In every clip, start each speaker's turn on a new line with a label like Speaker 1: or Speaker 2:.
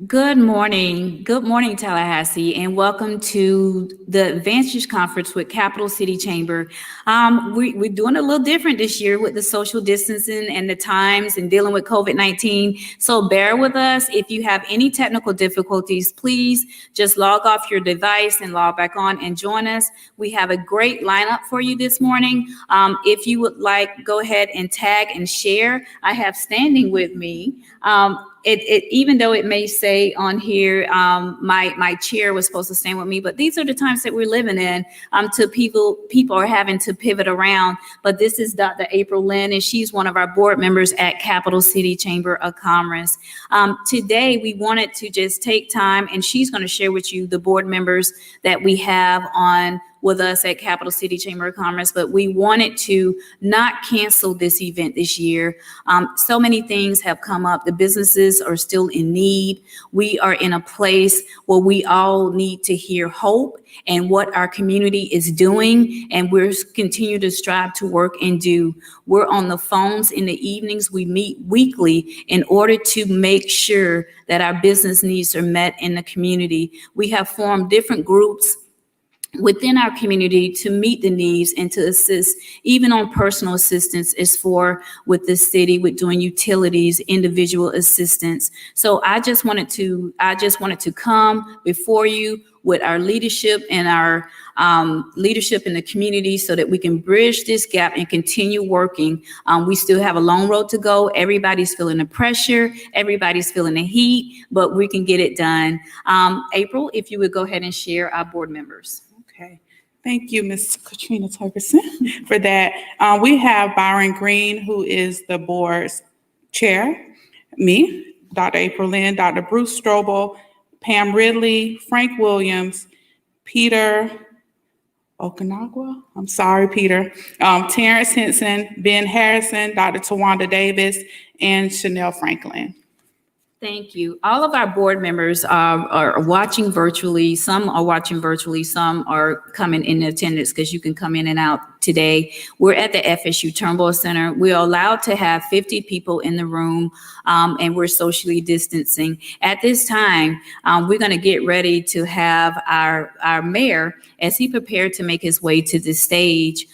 Speaker 1: Good morning. Good morning, Tallahassee, and welcome to the Advantage Conference with Capital City Chamber. We're doing a little different this year with the social distancing and the times and dealing with COVID-19. So bear with us. If you have any technical difficulties, please just log off your device and log back on and join us. We have a great lineup for you this morning. If you would like, go ahead and tag and share. I have standing with me. Even though it may say on here, my chair was supposed to stand with me, but these are the times that we're living in. People are having to pivot around. But this is Dr. April Lynn, and she's one of our board members at Capital City Chamber of Commerce. Today, we wanted to just take time, and she's going to share with you the board members that we have on with us at Capital City Chamber of Commerce, but we wanted to not cancel this event this year. So many things have come up. The businesses are still in need. We are in a place where we all need to hear hope and what our community is doing, and we're continue to strive to work and do. We're on the phones in the evenings. We meet weekly in order to make sure that our business needs are met in the community. We have formed different groups within our community to meet the needs and to assist, even on personal assistance is for with the city with doing utilities, individual assistance. So I just wanted to come before you with our leadership and our leadership in the community so that we can bridge this gap and continue working. We still have a long road to go. Everybody's feeling the pressure. Everybody's feeling the heat, but we can get it done. April, if you would go ahead and share our board members.
Speaker 2: Okay, thank you, Ms. Katrina Torgerson, for that. We have Byron Green, who is the board's chair, me, Dr. April Lynn, Dr. Bruce Strobel, Pam Ridley, Frank Williams, Peter Okanagwa, I'm sorry, Peter, Terrence Henson, Ben Harrison, Dr. Tawanda Davis, and Chanel Franklin.
Speaker 1: Thank you. All of our board members are watching virtually. Some are watching virtually. Some are coming in attendance because you can come in and out today. We're at the FSU Turnbull Center. We're allowed to have 50 people in the room, and we're socially distancing. At this time, we're going to get ready to have our mayor, as he prepared to make his way to the stage.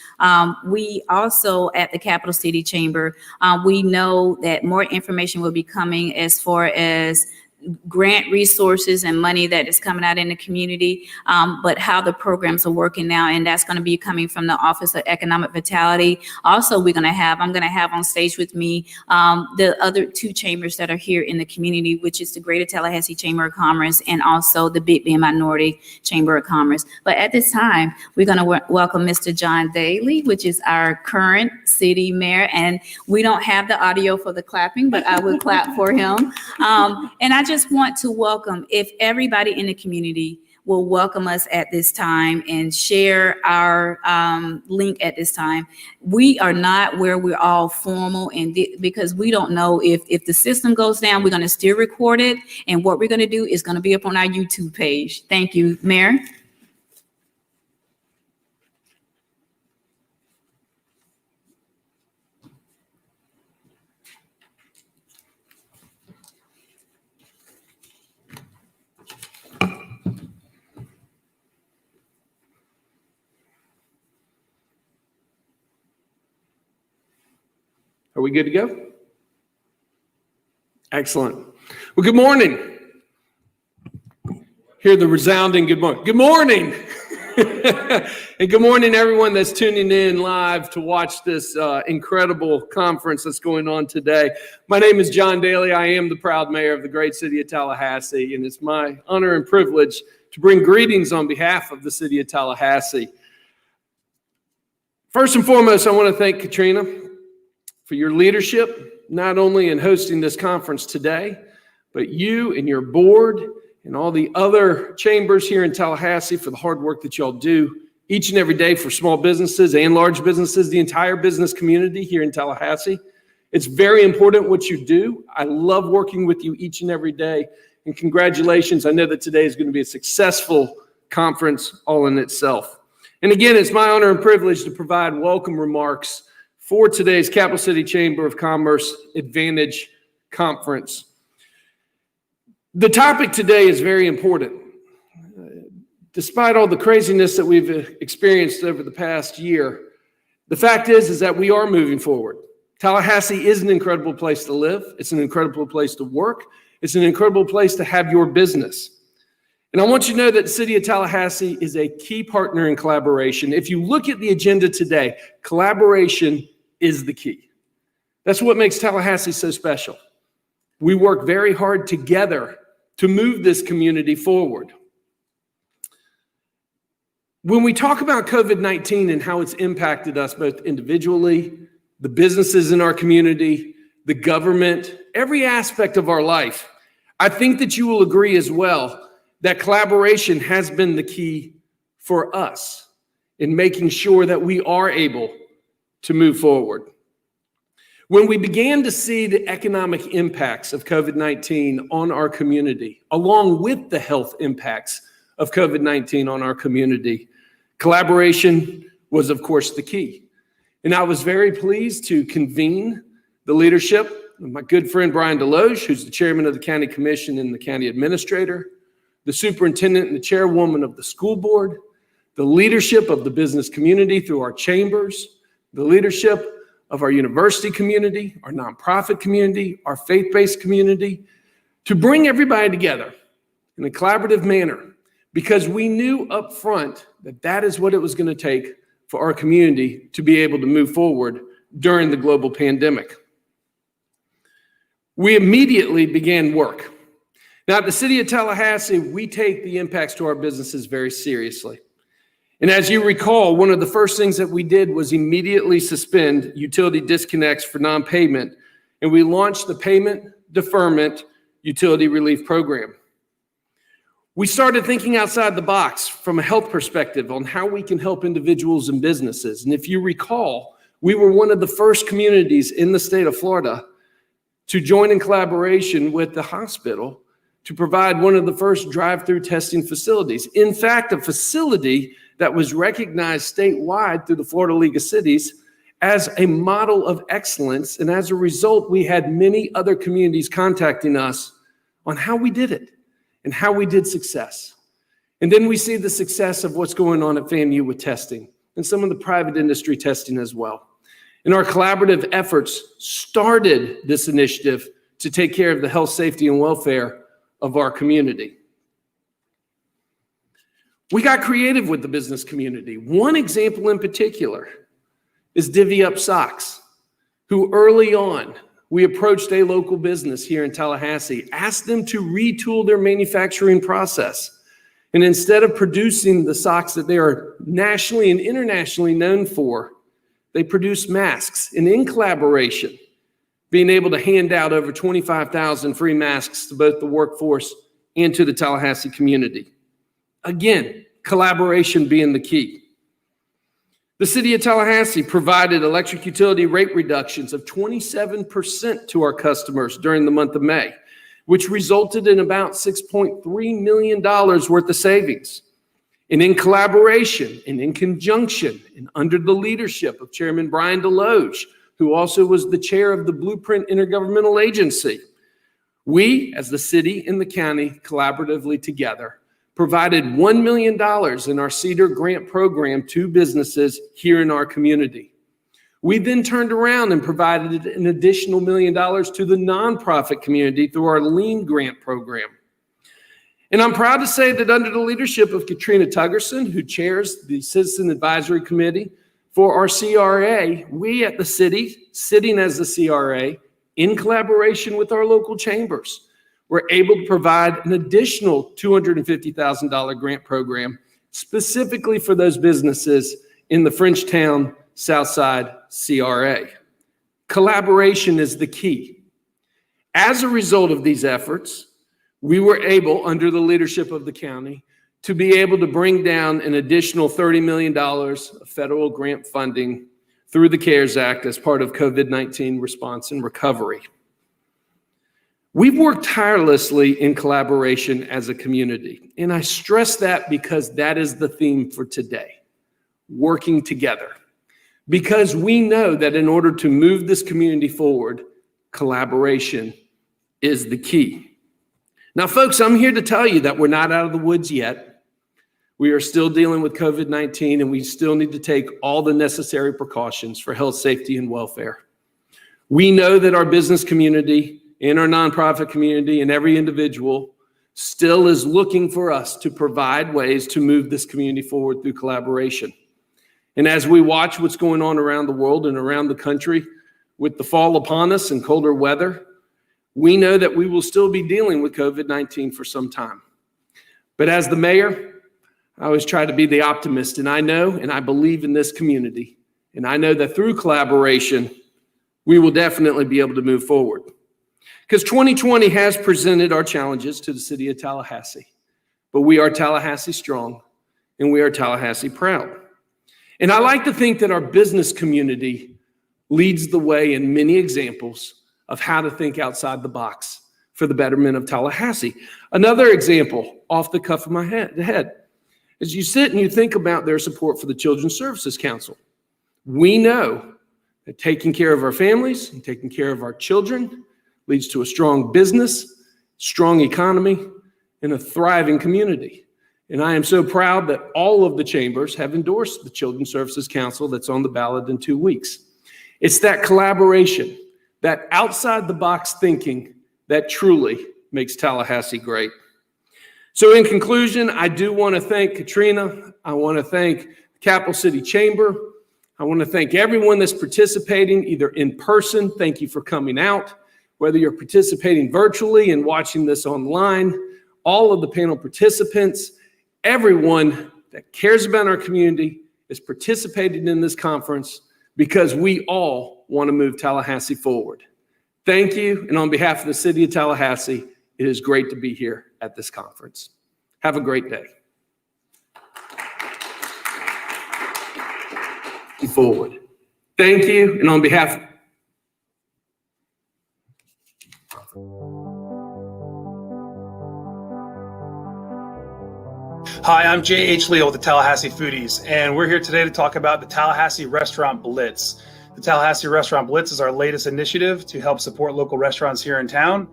Speaker 1: We also, at the Capital City Chamber, we know that more information will be coming as far as grant resources and money that is coming out in the community, but how the programs are working now, and that's going to be coming from the Office of Economic Vitality. Also, I'm going to have on stage with me the other two chambers that are here in the community, which is the Greater Tallahassee Chamber of Commerce and also the Big Bend Minority Chamber of Commerce. But at this time, we're going to welcome Mr. John Daly, which is our current city mayor, and we don't have the audio for the clapping, but I will clap for him. And I just want to welcome, if everybody in the community will welcome us at this time and share our link at this time. We are not where we're all formal, and because we don't know if the system goes down, we're going to still record it, and what we're going to do is going to be up on our YouTube page. Thank you, Mayor.
Speaker 3: Are we good to go? Excellent. Well, good morning. Hear the resounding good morning. Good morning. And good morning, everyone that's tuning in live to watch this incredible conference that's going on today. My name is John Daly. I am the proud mayor of the great city of Tallahassee, and it's my honor and privilege to bring greetings on behalf of the city of Tallahassee. First and foremost, I want to thank Katrina for your leadership, not only in hosting this conference today, but you and your board and all the other chambers here in Tallahassee for the hard work that y'all do each and every day for small businesses and large businesses, the entire business community here in Tallahassee. It's very important what you do. I love working with you each and every day. And congratulations. I know that today is going to be a successful conference all in itself. And again, it's my honor and privilege to provide welcome remarks for today's Capital City Chamber of Commerce Advantage Conference. The topic today is very important. Despite all the craziness that we've experienced over the past year, the fact is that we are moving forward. Tallahassee is an incredible place to live. It's an incredible place to work. It's an incredible place to have your business. And I want you to know that the City of Tallahassee is a key partner in collaboration. If you look at the agenda today, collaboration is the key. That's what makes Tallahassee so special. We work very hard together to move this community forward. When we talk about COVID-19 and how it's impacted us both individually, the businesses in our community, the government, every aspect of our life, I think that you will agree as well that collaboration has been the key for us in making sure that we are able to move forward. When we began to see the economic impacts of COVID-19 on our community, along with the health impacts of COVID-19 on our community, collaboration was, of course, the key. And I was very pleased to convene the leadership of my good friend Brian Deloge, who's the chairman of the county commission and the county administrator, the superintendent and the chairwoman of the school board, the leadership of the business community through our chambers, the leadership of our university community, our nonprofit community, our faith-based community, to bring everybody together in a collaborative manner, because we knew up front that that is what it was going to take for our community to be able to move forward during the global pandemic. We immediately began work. Now, at the City of Tallahassee, we take the impacts to our businesses very seriously. And as you recall, one of the first things that we did was immediately suspend utility disconnects for non-payment, and we launched the Payment Deferment Utility Relief Program. We started thinking outside the box from a health perspective on how we can help individuals and businesses. And if you recall, we were one of the first communities in the state of Florida to join in collaboration with the hospital to provide one of the first drive-through testing facilities. In fact, a facility that was recognized statewide through the Florida League of Cities as a model of excellence. And as a result, we had many other communities contacting us on how we did it and how we did success. And then we see the success of what's going on at FAMU with testing and some of the private industry testing as well. And our collaborative efforts started this initiative to take care of the health, safety, and welfare of our community. We got creative with the business community. One example in particular is Divvy Up Socks, who early on, we approached a local business here in Tallahassee, asked them to retool their manufacturing process. And instead of producing the socks that they are nationally and internationally known for, they produce masks. And in collaboration, being able to hand out over 25,000 free masks to both the workforce and to the Tallahassee community. Again, collaboration being the key. The City of Tallahassee provided electric utility rate reductions of 27% to our customers during the month of May, which resulted in about $6.3 million worth of savings. And in collaboration and in conjunction and under the leadership of Chairman Brian Deloge, who also was the chair of the Blueprint Intergovernmental Agency, we, as the city and the county, collaboratively together, provided $1 million in our CEDAR grant program to businesses here in our community. We then turned around and provided an additional $1 million to the nonprofit community through our LEAN grant program. And I'm proud to say that under the leadership of Katrina Tuggerson, who chairs the Citizen Advisory Committee for our CRA, we at the city, sitting as the CRA, in collaboration with our local chambers, were able to provide an additional $250,000 grant program specifically for those businesses in the Frenchtown Southside CRA. Collaboration is the key. As a result of these efforts, we were able, under the leadership of the county, to be able to bring down an additional $30 million of federal grant funding through the CARES Act as part of COVID-19 response and recovery. We've worked tirelessly in collaboration as a community, and I stress that because that is the theme for today, working together. Because we know that in order to move this community forward, collaboration is the key. Now, folks, I'm here to tell you that we're not out of the woods yet. We are still dealing with COVID-19, and we still need to take all the necessary precautions for health, safety, and welfare. We know that our business community and our nonprofit community and every individual still is looking for us to provide ways to move this community forward through collaboration. And as we watch what's going on around the world and around the country with the fall upon us and colder weather, we know that we will still be dealing with COVID-19 for some time. But as the mayor, I always try to be the optimist, and I know and I believe in this community. And I know that through collaboration, we will definitely be able to move forward. Because 2020 has presented our challenges to the city of Tallahassee, but we are Tallahassee strong and we are Tallahassee proud. And I like to think that our business community leads the way in many examples of how to think outside the box for the betterment of Tallahassee. Another example off the cuff of my head, as you sit and you think about their support for the Children's Services Council. We know that taking care of our families and taking care of our children leads to a strong business, strong economy, and a thriving community. And I am so proud that all of the chambers have endorsed the Children's Services Council that's on the ballot in 2 weeks. It's that collaboration, that outside the box thinking that truly makes Tallahassee great. So in conclusion, I do want to thank Katrina. I want to thank the Capital City Chamber. I want to thank everyone that's participating either in person. Thank you for coming out. Whether you're participating virtually and watching this online, all of the panel participants, everyone that cares about our community is participating in this conference because we all want to move Tallahassee forward. Thank you, and on behalf of the city of Tallahassee, it is great to be here at this conference. Have a great day. Forward. Thank you, and on behalf of
Speaker 4: Hi, I'm J.H. Leo with the Tallahassee Foodies, and we're here today to talk about the Tallahassee Restaurant Blitz. The Tallahassee Restaurant Blitz is our latest initiative to help support local restaurants here in town.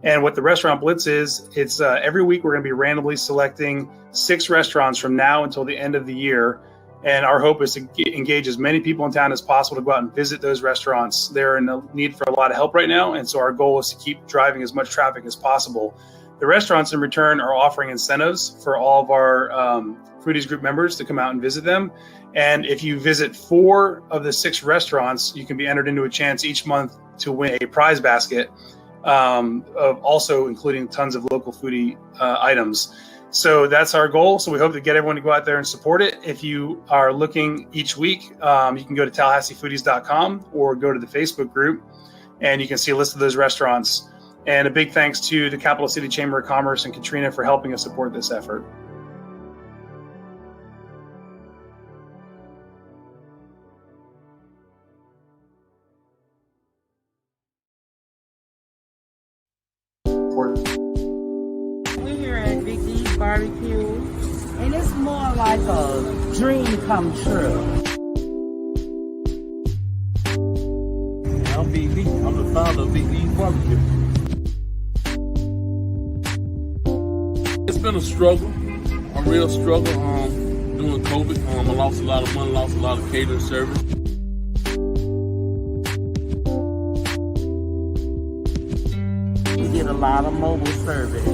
Speaker 4: And what the Restaurant Blitz is, it's every week we're going to be randomly selecting 6 restaurants from now until the end of the year. And our hope is to engage as many people in town as possible to go out and visit those restaurants. They're in need for a lot of help right now, and so our goal is to keep driving as much traffic as possible. The restaurants in return are offering incentives for all of our Foodies Group members to come out and visit them. And if you visit 4 of the 6 restaurants, you can be entered into a chance each month to win a prize basket, of also including tons of local foodie items. So that's our goal. So we hope to get everyone to go out there and support it. If you are looking each week, you can go to TallahasseeFoodies.com or go to the Facebook group, and you can see a list of those restaurants. And a big thanks to the Capital City Chamber of Commerce and Katrina for helping us support this effort.
Speaker 5: We're here at Big E's Barbecue, and it's more like a dream come true.
Speaker 6: I'm Big E. I'm the founder of Big E's Barbecue. It's been a struggle, a real struggle during COVID. I lost a lot of money, lost a lot of catering service.
Speaker 5: We did a lot of mobile service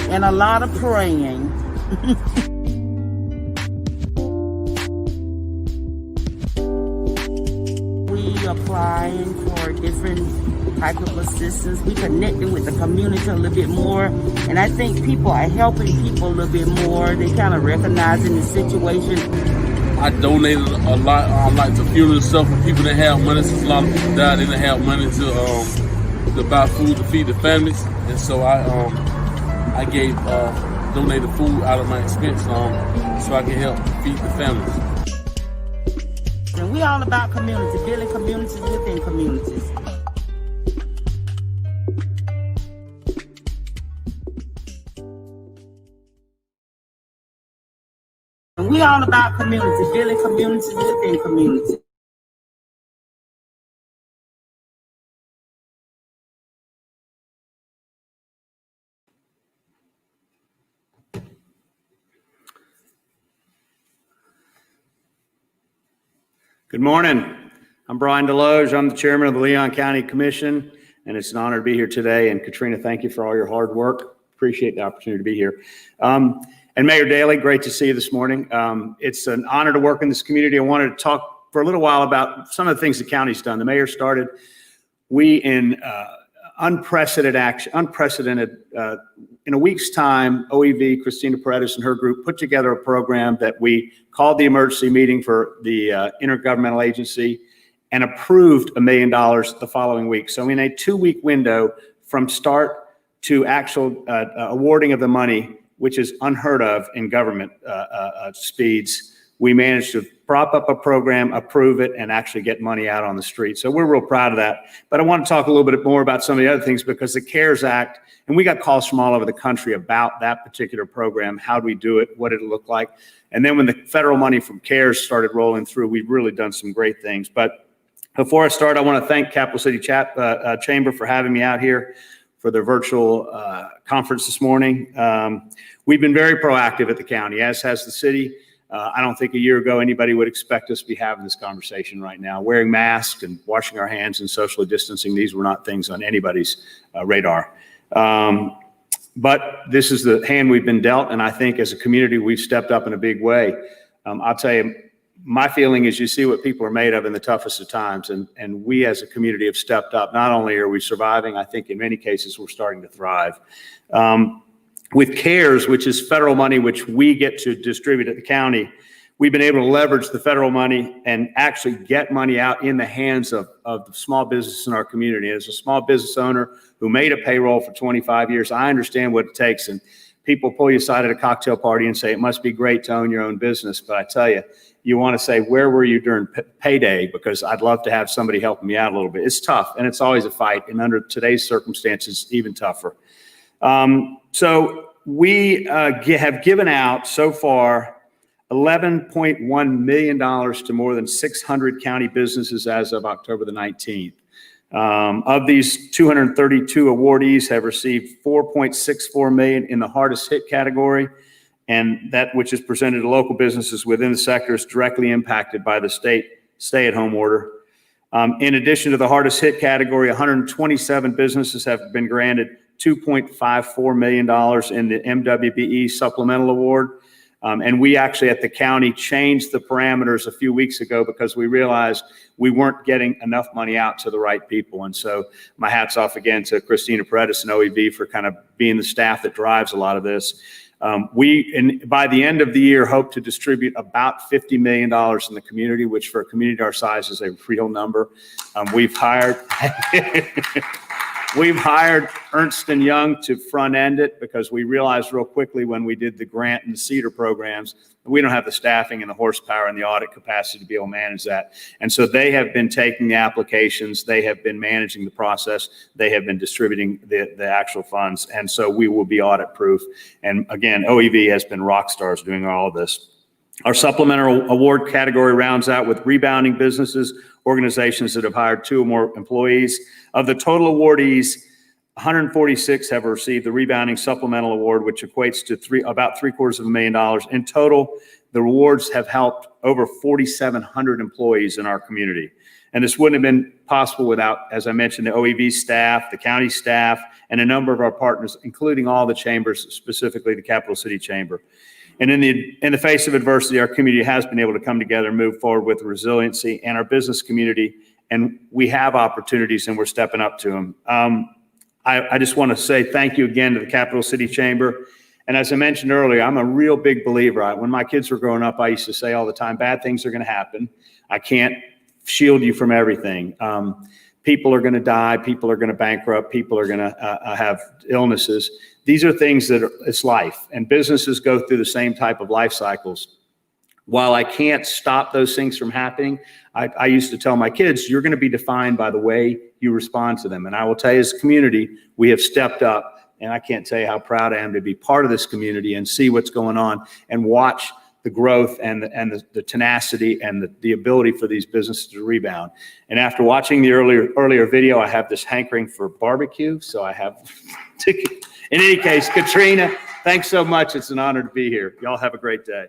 Speaker 5: and a lot of praying. We applying for different type of assistance. We connecting with the community a little bit more, and I think people are helping people a little bit more. They kind of recognizing the situation.
Speaker 6: I donated a lot, like to funeral stuff for people that have money. Since a lot of people died, they didn't have money to buy food to feed their families, and so I gave donate the food out of my expense so I can help feed the families.
Speaker 5: And we all about community, building communities within communities. And we all about community, building communities within communities.
Speaker 7: Good morning. I'm Brian Deloge. I'm the chairman of the Leon County Commission, and it's an honor to be here today. And Katrina, thank you for all your hard work. Appreciate the opportunity to be here. And Mayor Daley, great to see you this morning. It's an honor to work in this community. I wanted to talk for a little while about some of the things the county's done. The mayor started, we in unprecedented action, in a week's time, OEV, Christina Paredes and her group put together a program that we called the emergency meeting for the intergovernmental agency and approved $1 million the following week. So in a 2-week window from start to actual awarding of the money, which is unheard of in government speeds, we managed to prop up a program, approve it, and actually get money out on the street. So we're real proud of that. But I want to talk a little bit more about some of the other things, because the CARES Act, and we got calls from all over the country about that particular program. How do we do it? What did it look like? And then when the federal money from CARES started rolling through, we've really done some great things. But before I start, I want to thank Capital City Chamber for having me out here for their virtual conference this morning. We've been very proactive at the county, as has the city. I don't think a year ago anybody would expect us to be having this conversation right now. Wearing masks and washing our hands and socially distancing, these were not things on anybody's radar. But this is the hand we've been dealt, and I think as a community we've stepped up in a big way. I'll tell you, my feeling is you see what people are made of in the toughest of times, and we as a community have stepped up. Not only are we surviving, I think in many cases we're starting to thrive. With CARES, which is federal money which we get to distribute at the county, we've been able to leverage the federal money and actually get money out in the hands of the small businesses in our community. As a small business owner who made a payroll for 25 years, I understand what it takes. And people pull you aside at a cocktail party and say, it must be great to own your own business. But I tell you, you want to say, where were you during payday? Because I'd love to have somebody helping me out a little bit. It's tough, and it's always a fight. And under today's circumstances, even tougher. So we have given out so far $11.1 million to more than 600 county businesses as of October the 19th. Of these, 232 awardees have received $4.64 million in the hardest hit category, and that which is presented to local businesses within the sectors directly impacted by the state stay-at-home order. In addition to the hardest hit category, 127 businesses have been granted $2.54 million in the MWBE Supplemental Award. And we actually at the county changed the parameters a few weeks ago because we realized we weren't getting enough money out to the right people. And so my hat's off again to Christina Paredes and OEV for kind of being the staff that drives a lot of this. By the end of the year, hope to distribute about $50 million in the community, which for a community our size is a real number. We've hired Ernst & Young to front end it because we realized real quickly when we did the grant and the CEDAR programs, we don't have the staffing and the horsepower and the audit capacity to be able to manage that. And so they have been taking the applications, they have been managing the process, they have been distributing the actual funds. And so we will be audit proof. And again, OEV has been rock stars doing all of this. Our supplemental award category rounds out with rebounding businesses, organizations that have hired 2 or more employees. Of the total awardees, 146 have received the rebounding supplemental award, which equates to about $750,000. In total, the awards have helped over 4,700 employees in our community. And this wouldn't have been possible without, as I mentioned, the OEV staff, the county staff, and a number of our partners, including all the chambers, specifically the Capital City Chamber. And in the face of adversity, our community has been able to come together and move forward with resiliency, and our business community, and we have opportunities and we're stepping up to them. I just want to say thank you again to the Capital City Chamber. And as I mentioned earlier, I'm a real big believer. When my kids were growing up, I used to say all the time, bad things are going to happen. I can't shield you from everything. People are going to die. People are going to bankrupt. People are going to have illnesses. These are things that it's life, and businesses go through the same type of life cycles. While I can't stop those things from happening, I used to tell my kids, you're going to be defined by the way you respond to them. And I will tell you, as a community, we have stepped up, and I can't tell you how proud I am to be part of this community and see what's going on and watch the growth and the tenacity and the ability for these businesses to rebound. And after watching the earlier video, I have this hankering for barbecue. So I have to, in any case, Katrina, thanks so much. It's an honor to be here. Y'all have a great day.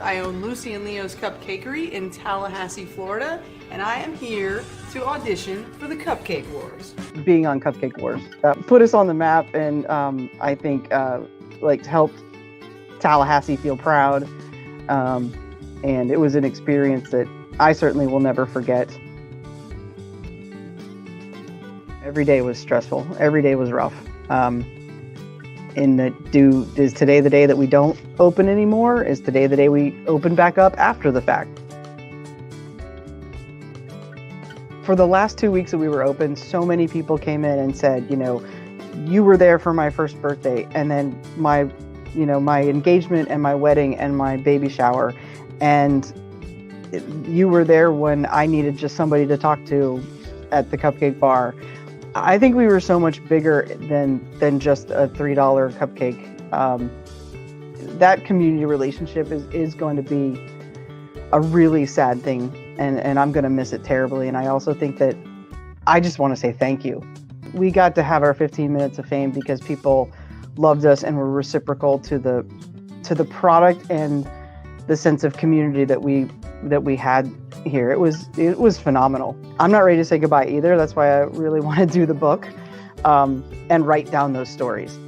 Speaker 8: I own Lucy and Leo's Cupcakery in Tallahassee, Florida, and I am here to audition for the Cupcake Wars.
Speaker 9: Being on Cupcake Wars put us on the map, and I think helped Tallahassee feel proud, and it was an experience that I certainly will never forget. Every day was stressful. Every day was rough. Is today the day that we don't open anymore? Is today the day we open back up after the fact? For the last 2 weeks that we were open, so many people came in and said, you were there for my first birthday, and then my engagement and my wedding and my baby shower, and you were there when I needed just somebody to talk to at the cupcake bar. I think we were so much bigger than just a $3 cupcake. That community relationship is going to be a really sad thing, and I'm going to miss it terribly. And I also think that I just want to say thank you. We got to have our 15 minutes of fame because people loved us and were reciprocal to the product and the sense of community that we had here. It was phenomenal. I'm not ready to say goodbye either. That's why I really want to do the book and write down those stories.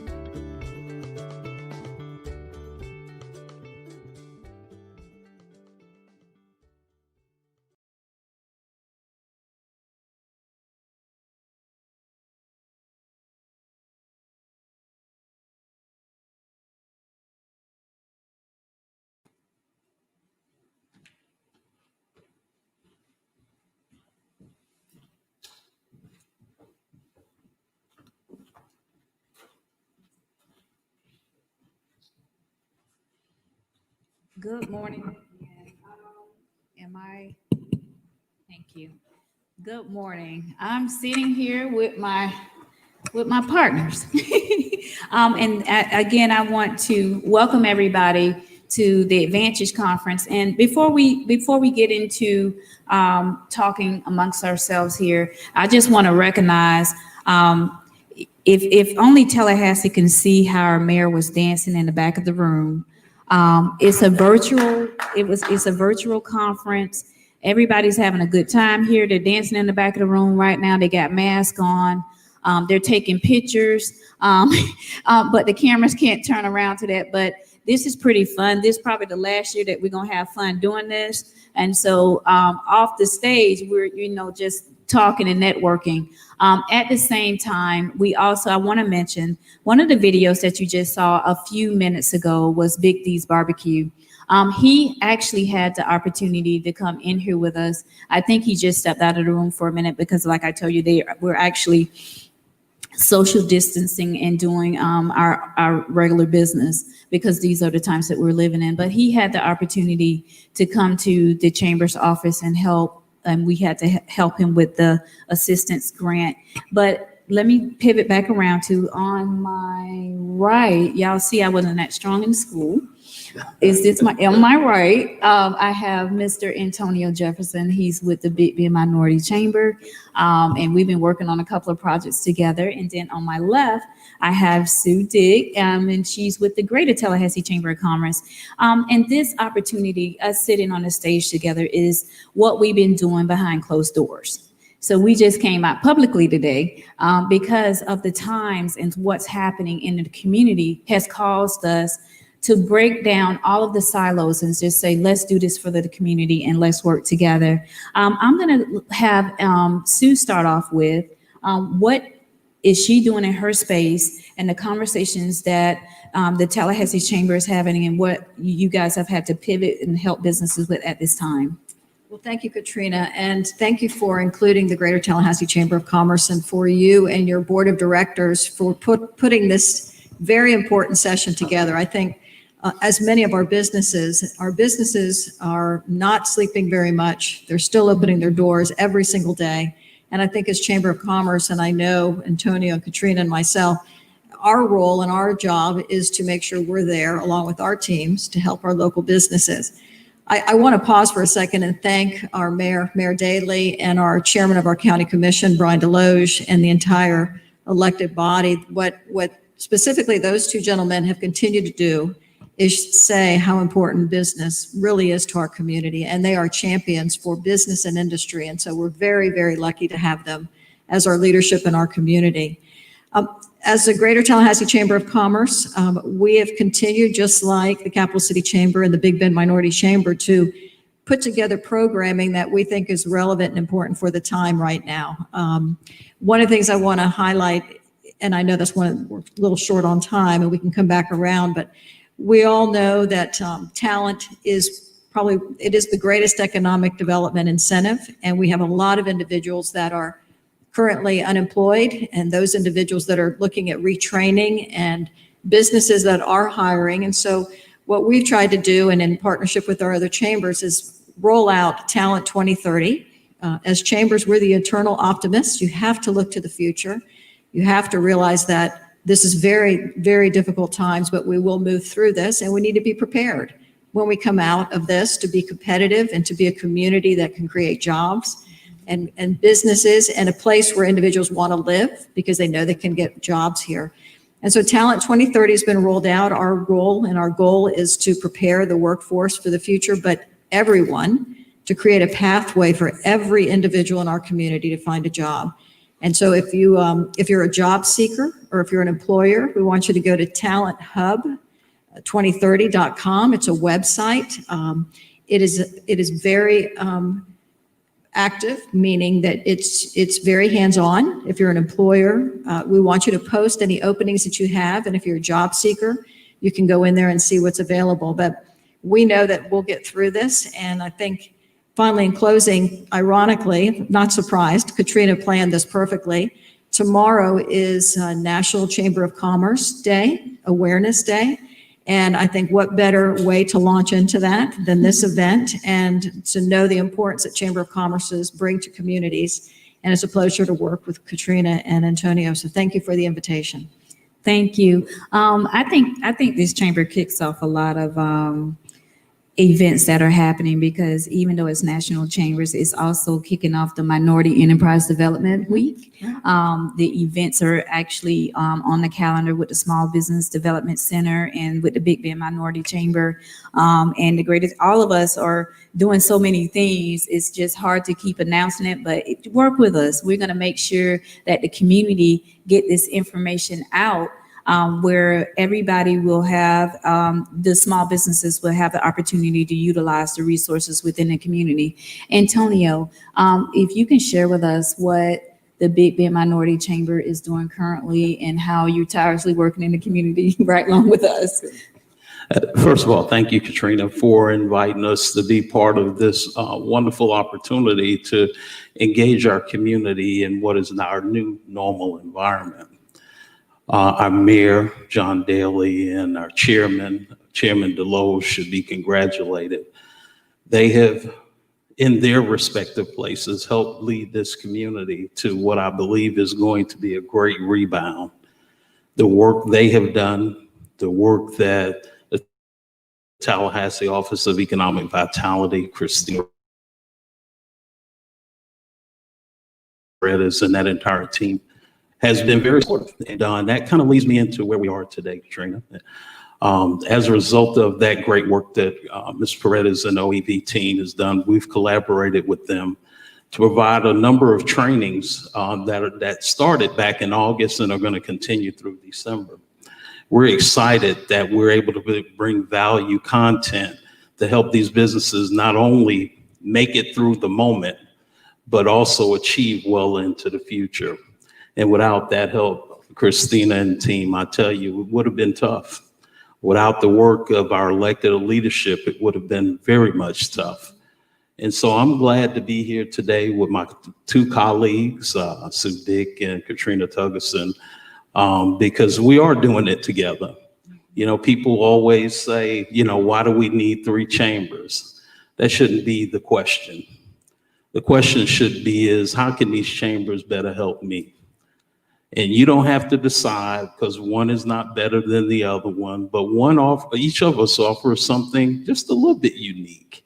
Speaker 1: Good morning. Thank you. Good morning. I'm sitting here with my partners. Again, I want to welcome everybody to the Advantage Conference. And before we get into talking amongst ourselves here, I just want to recognize if only Tallahassee can see how our mayor was dancing in the back of the room. It's a virtual conference. Everybody's having a good time here. They're dancing in the back of the room right now. They got masks on. They're taking pictures, but the cameras can't turn around to that. But this is pretty fun. This is probably the last year that we're gonna have fun doing this. And so off the stage, we're just talking and networking. At the same time, I want to mention one of the videos that you just saw a few minutes ago was Big D's Barbecue. He actually had the opportunity to come in here with us. I think he just stepped out of the room for a minute because, like I told you, we're actually social distancing and doing our regular business because these are the times that we're living in. But he had the opportunity to come to the chamber's office and help. And we had to help him with the assistance grant. But let me pivot back around to on my right. Y'all see I wasn't that strong in school. On my right, I have Mr. Antonio Jefferson. He's with the Big Bend Minority Chamber. And we've been working on a couple of projects together. And then on my left, I have Sue Dick, and she's with the Greater Tallahassee Chamber of Commerce. And this opportunity, us sitting on the stage together, is what we've been doing behind closed doors. So we just came out publicly today because of the times and what's happening in the community has caused us to break down all of the silos and just say, let's do this for the community and let's work together. I'm going to have Sue start off with what is she doing in her space and the conversations that the Tallahassee Chamber is having and what you guys have had to pivot and help businesses with at this time.
Speaker 10: Well, thank you, Katrina, and thank you for including the Greater Tallahassee Chamber of Commerce and for you and your board of directors for putting this very important session together. I think as many of our businesses are not sleeping very much. They're still opening their doors every single day. And I think as Chamber of Commerce, and I know Antonio, Katrina, and myself, our role and our job is to make sure we're there along with our teams to help our local businesses. I want to pause for a second and thank our Mayor Daley, and our Chairman of our County Commission, Brian Deloge, and the entire elected body. What specifically those two gentlemen have continued to do is say how important business really is to our community, and they are champions for business and industry. And so we're very, very lucky to have them as our leadership in our community. As the Greater Tallahassee Chamber of Commerce, we have continued, just like the Capital City Chamber and the Big Bend Minority Chamber, to put together programming that we think is relevant and important for the time right now. One of the things I want to highlight, and I know we're a little short on time and we can come back around, but we all know that talent is the greatest economic development incentive, and we have a lot of individuals that are currently unemployed, and those individuals that are looking at retraining, and businesses that are hiring. And so what we've tried to do, and in partnership with our other chambers, is roll out Talent 2030. As chambers, we're the eternal optimists. You have to look to the future. You have to realize that this is very, very difficult times, but we will move through this, and we need to be prepared when we come out of this to be competitive and to be a community that can create jobs and businesses, and a place where individuals want to live because they know they can get jobs here. And so Talent 2030 has been rolled out. Our role and our goal is to prepare the workforce for the future, but everyone, to create a pathway for every individual in our community to find a job. And so if you're a job seeker or if you're an employer, we want you to go to talenthub2030.com. It's a website. It is very active, meaning that it's very hands-on. If you're an employer, we want you to post any openings that you have. And if you're a job seeker, you can go in there and see what's available. But we know that we'll get through this. And I think finally, in closing, ironically, not surprised, Katrina planned this perfectly. Tomorrow is National Chamber of Commerce Day, Awareness Day. And I think what better way to launch into that than this event, and to know the importance that Chamber of Commerce's bring to communities. And it's a pleasure to work with Katrina and Antonio. So thank you for the invitation.
Speaker 1: Thank you. I think this chamber kicks off a lot of events that are happening, because even though it's National Chambers, it's also kicking off the Minority Enterprise Development Week. The events are actually on the calendar with the Small Business Development Center and with the Big Bend Minority Chamber. And all of us are doing so many things. It's just hard to keep announcing it, but work with us. We're going to make sure that the community get this information out, where everybody will have, the small businesses will have the opportunity to utilize the resources within the community. Antonio, if you can share with us what the Big Bend Minority Chamber is doing currently and how you're tirelessly working in the community right along with us.
Speaker 6: First of all, thank you, Katrina, for inviting us to be part of this wonderful opportunity to engage our community in what is now our new normal environment. Our mayor, John Daley, and our Chairman Deloge should be congratulated. They have, in their respective places, helped lead this community to what I believe is going to be a great rebound. The work they have done, the work that the Tallahassee Office of Economic Vitality, Christina Paredes, and that entire team has been very supportive. And that kind of leads me into where we are today, Katrina. As a result of that great work that Ms. Paredes and OEV team has done, we've collaborated with them to provide a number of trainings that started back in August and are going to continue through December. We're excited that we're able to bring value content to help these businesses not only make it through the moment, but also achieve well into the future. And without that help, Christina and team, I tell you, it would have been tough. Without the work of our elected leadership, it would have been very much tough. And so I'm glad to be here today with my two colleagues, Sue Dick and Katrina Tuggerson, because we are doing it together. You know, people always say, you know, why do we need 3 chambers? That shouldn't be the question. The question should be is, how can these chambers better help me? And you don't have to decide, because one is not better than the other one, but each of us offers something just a little bit unique.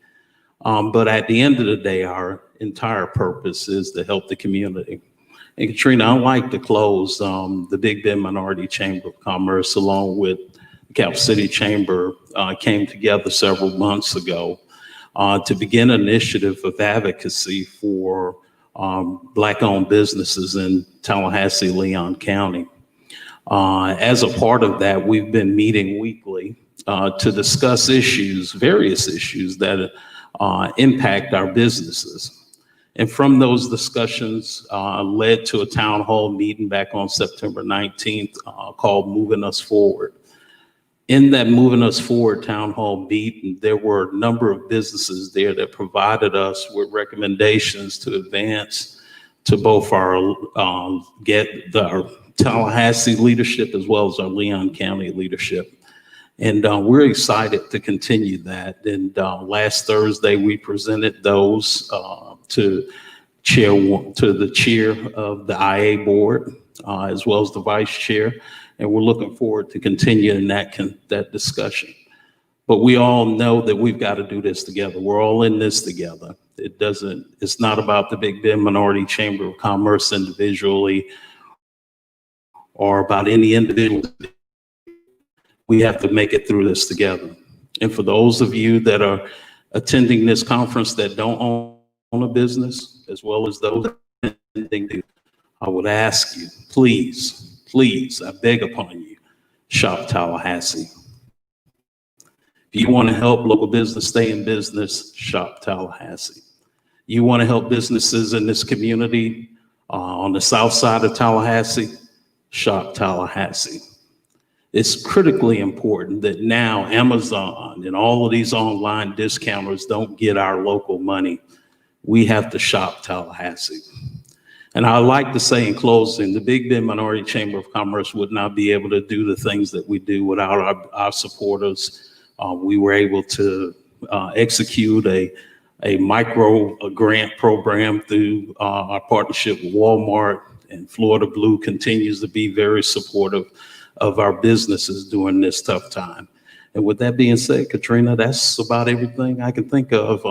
Speaker 6: But at the end of the day, our entire purpose is to help the community. And Katrina, I'd like to close the Big Bend Minority Chamber of Commerce, along with the Cap City Chamber, came together several months ago to begin an initiative of advocacy for Black-owned businesses in Tallahassee, Leon County. As a part of that, we've been meeting weekly to discuss various issues that impact our businesses. And from those discussions led to a town hall meeting back on September 19th called Moving Us Forward. In that Moving Us Forward town hall meeting, there were a number of businesses there that provided us with recommendations to advance to both our Tallahassee leadership as well as our Leon County leadership. And we're excited to continue that. And last Thursday, we presented those to the chair of the IA board, as well as the vice chair. And we're looking forward to continuing that discussion. But we all know that we've got to do this together. We're all in this together. It's not about the Big Bend Minority Chamber of Commerce individually or about any individual. We have to make it through this together. And for those of you that are attending this conference that don't own a business, as well as those attending, I would ask you, please, I beg upon you, shop Tallahassee. If you want to help local business stay in business, shop Tallahassee. You want to help businesses in this community on the south side of Tallahassee, shop Tallahassee. It's critically important that now Amazon and all of these online discounters don't get our local money. We have to shop Tallahassee. And I'd like to say in closing, the Big Bend Minority Chamber of Commerce would not be able to do the things that we do without our supporters. We were able to execute a micro grant program through our partnership with Walmart, and Florida Blue continues to be very supportive of our businesses during this tough time. And with that being said, Katrina, that's about everything I can think of.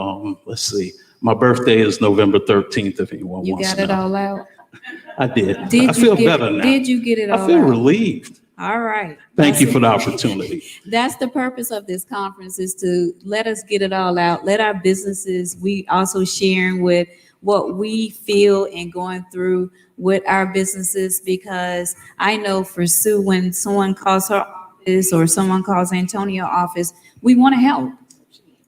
Speaker 6: Let's see. My birthday is November 13th, if anyone
Speaker 1: You
Speaker 6: wants
Speaker 1: got
Speaker 6: to
Speaker 1: it
Speaker 6: know.
Speaker 1: all out?
Speaker 6: I did. I
Speaker 1: Did
Speaker 6: feel
Speaker 1: you
Speaker 6: better now.
Speaker 1: Did you get it all out?
Speaker 6: I feel relieved.
Speaker 1: All right.
Speaker 6: Thank you for the opportunity.
Speaker 1: That's the purpose of this conference, is to let us get it all out. Let our businesses, we also sharing with what we feel and going through with our businesses, because I know for Sue, when someone calls her office or someone calls Antonio office, we want to help.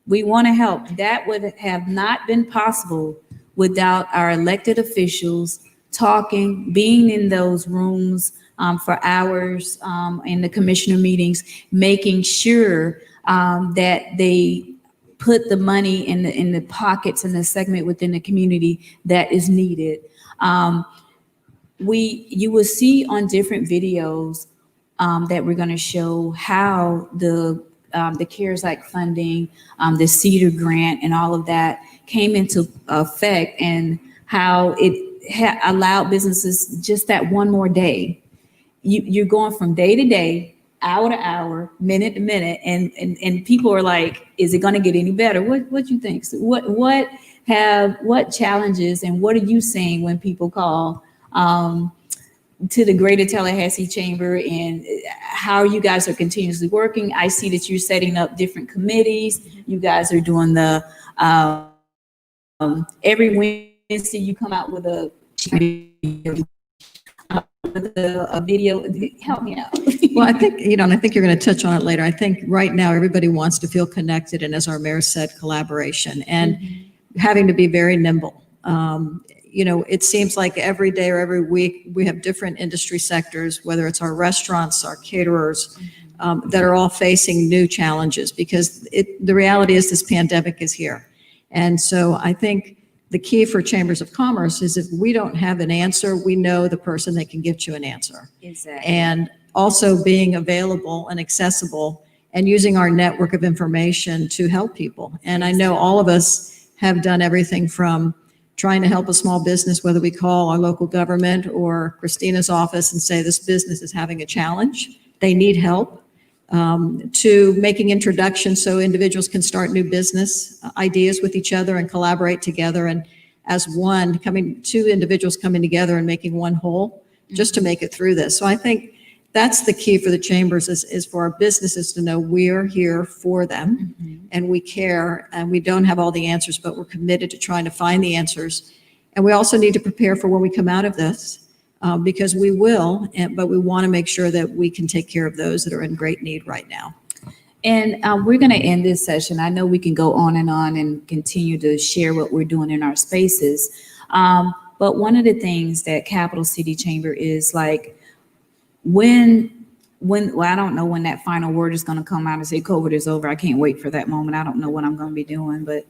Speaker 1: We want to help. That would have not been possible without our elected officials talking, being in those rooms for hours in the commissioner meetings, making sure that they put the money in the pockets and the segment within the community that is needed. You will see on different videos that we're going to show how the CARES Act funding, the CEDAR grant, and all of that came into effect, and how it allowed businesses just that one more day. You're going from day to day, hour to hour, minute to minute, and people are like, "Is it going to get any better?" What you think? So what challenges and what are you seeing when people call to the Greater Tallahassee Chamber, and how you guys are continuously working? I see that you're setting up different committees. You guys are doing the every see you come out with a video. Help me out.
Speaker 10: Well, I think, and I think you're going to touch on it later. I think right now everybody wants to feel connected, and as our mayor said, collaboration and having to be very nimble. It seems like every day or every week we have different industry sectors, whether it's our restaurants, our caterers, that are all facing new challenges because the reality is this pandemic is here. And so I think the key for chambers of commerce is if we don't have an answer, we know the person that can get you an answer.
Speaker 1: Exactly.
Speaker 10: And also being available and accessible and using our network of information to help people. And I know all of us have done everything from trying to help a small business, whether we call our local government or Christina's office and say this business is having a challenge, they need help, to making introductions so individuals can start new business ideas with each other and collaborate together, and as one, two individuals coming together and making one whole just to make it through this. So I think that's the key for the chambers is for our businesses to know we're here for them and we care, and we don't have all the answers, but we're committed to trying to find the answers. And we also need to prepare for when we come out of this, because we will, but we want to make sure that we can take care of those that are in great need right now.
Speaker 1: And we're going to end this session. I know we can go on and continue to share what we're doing in our spaces. But one of the things that Capital City Chamber is like, well, I don't know when that final word is going to come out and say COVID is over. I can't wait for that moment. I don't know what I'm going to be doing, but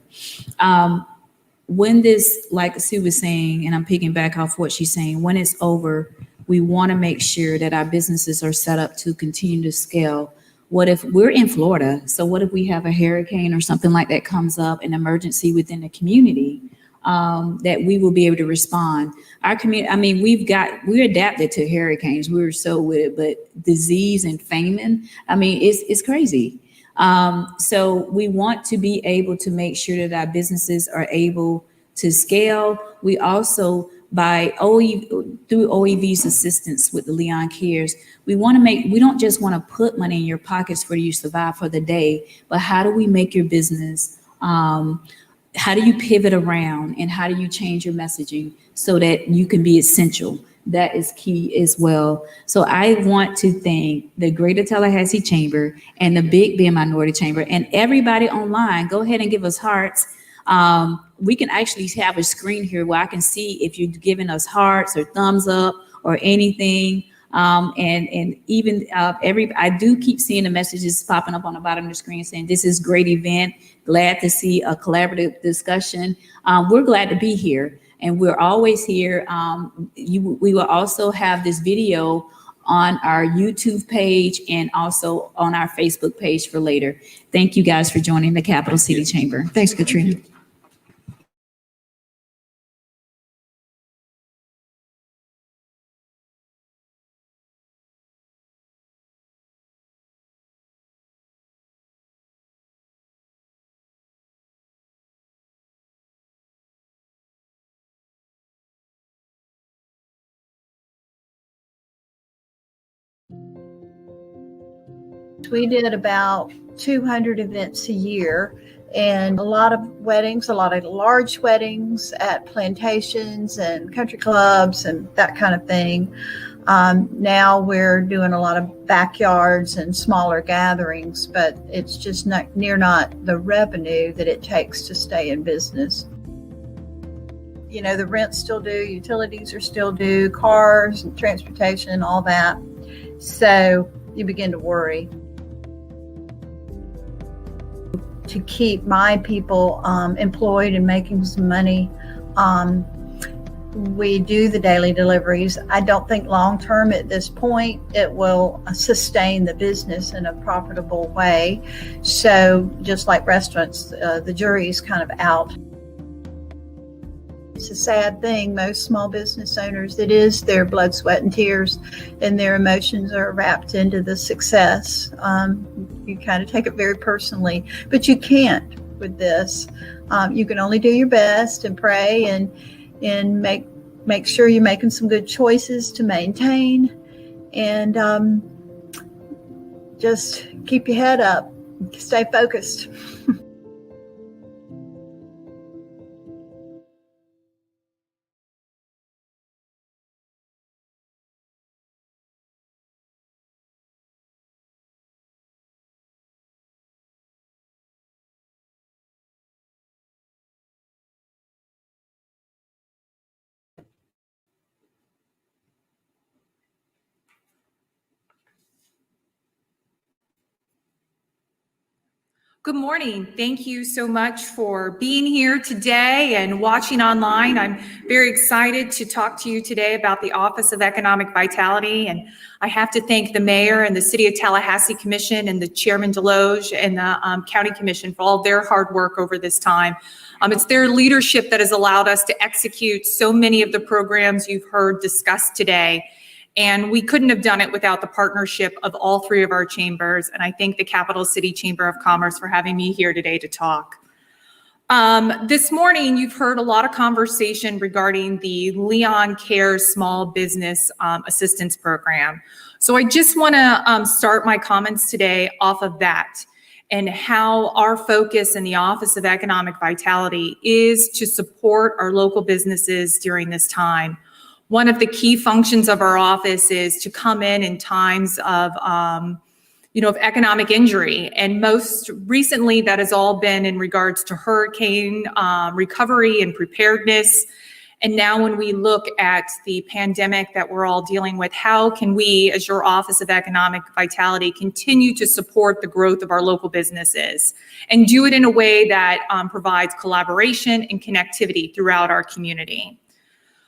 Speaker 1: when this, like Sue was saying, and I'm picking back off what she's saying, when it's over, we want to make sure that our businesses are set up to continue to scale. What if we're in Florida? So what if we have a hurricane or something like that comes up, an emergency within the community, that we will be able to respond. Our community, I mean, we're adapted to hurricanes. We're so with it, but disease and famine, I mean, it's crazy. So we want to be able to make sure that our businesses are able to scale. We also, through OEV's assistance with the Leon Cares, we don't just want to put money in your pockets for you to survive for the day, but how do we make your business, how do you pivot around, and how do you change your messaging so that you can be essential? That is key as well. So I want to thank the Greater Tallahassee Chamber and the Big Bend Minority Chamber and everybody online. Go ahead and give us hearts. We can actually have a screen here where I can see if you're giving us hearts or thumbs up or anything. And even I do keep seeing the messages popping up on the bottom of the screen saying this is a great event. Glad to see a collaborative discussion. We're glad to be here, and we're always here. We will also have this video on our YouTube page and also on our Facebook page for later. Thank you guys for joining the Capital City Chamber.
Speaker 10: Thanks, Katrina.
Speaker 11: We did about 200 events a year, and a lot of weddings, a lot of large weddings at plantations and country clubs and that kind of thing. Now we're doing a lot of backyards and smaller gatherings, but it's just not the revenue that it takes to stay in business. You know, the rent's still due, utilities are still due, cars and transportation, all that. So you begin to worry. To keep my people employed and making some money, we do the daily deliveries. I don't think long-term at this point it will sustain the business in a profitable way. So just like restaurants, the jury is kind of out. It's a sad thing. Most small business owners, it is their blood, sweat, and tears, and their emotions are wrapped into the success. You kind of take it very personally, but you can't with this. You can only do your best and pray and make sure you're making some good choices to maintain, and just keep your head up, stay focused.
Speaker 12: Good morning. Thank you so much for being here today and watching online. I'm very excited to talk to you today about the Office of Economic Vitality. And I have to thank the mayor and the City of Tallahassee Commission and the Chairman Deloge and the County Commission for all their hard work over this time. It's their leadership that has allowed us to execute so many of the programs you've heard discussed today. And we couldn't have done it without the partnership of all three of our chambers. And I thank the Capital City Chamber of Commerce for having me here today to talk. This morning, you've heard a lot of conversation regarding the Leon Cares Small Business Assistance Program. So I just want to start my comments today off of that and how our focus in the Office of Economic Vitality is to support our local businesses during this time. One of the key functions of our office is to come in times of, of economic injury. And most recently, that has all been in regards to hurricane recovery and preparedness. And now when we look at the pandemic that we're all dealing with, how can we, as your Office of Economic Vitality, continue to support the growth of our local businesses and do it in a way that provides collaboration and connectivity throughout our community?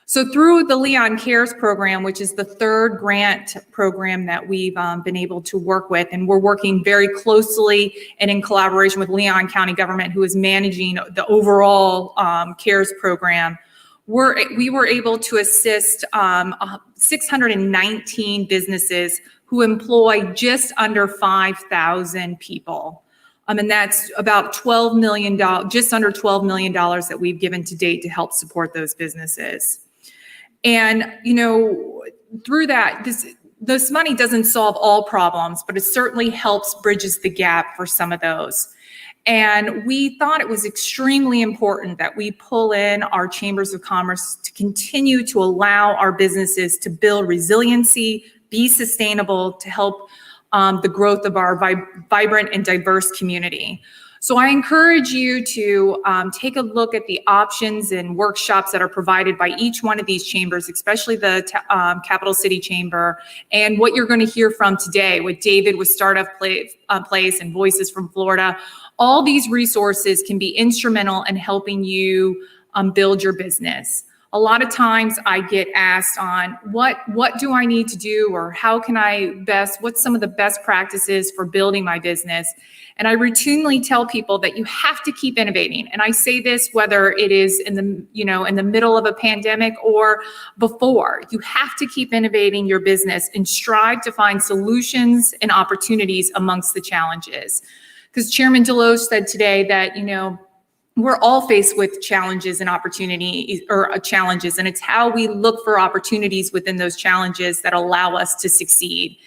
Speaker 12: So through the Leon Cares program, which is the third grant program that we've been able to work with, and we're working very closely and in collaboration with Leon County government, who is managing the overall CARES program, we were able to assist 619 businesses who employ just under 5,000 people. And that's about $12 million, just under $12 million that we've given to date to help support those businesses. And, through that, this money doesn't solve all problems, but it certainly helps bridges the gap for some of those. And we thought it was extremely important that we pull in our chambers of commerce to continue to allow our businesses to build resiliency, be sustainable, to help the growth of our vibrant and diverse community. So I encourage you to take a look at the options and workshops that are provided by each one of these chambers, especially the Capital City Chamber, and what you're going to hear from today with David with Startup Place and Voices from Florida. All these resources can be instrumental in helping you build your business. A lot of times I get asked on what do I need to do, or how can I what's some of the best practices for building my business? And I routinely tell people that you have to keep innovating. And I say this whether it is in the middle of a pandemic or before. You have to keep innovating your business and strive to find solutions and opportunities amongst the challenges. Because Chairman Deloge said today that, we're all faced with challenges and opportunities, challenges, and it's how we look for opportunities within those challenges that allow us to succeed.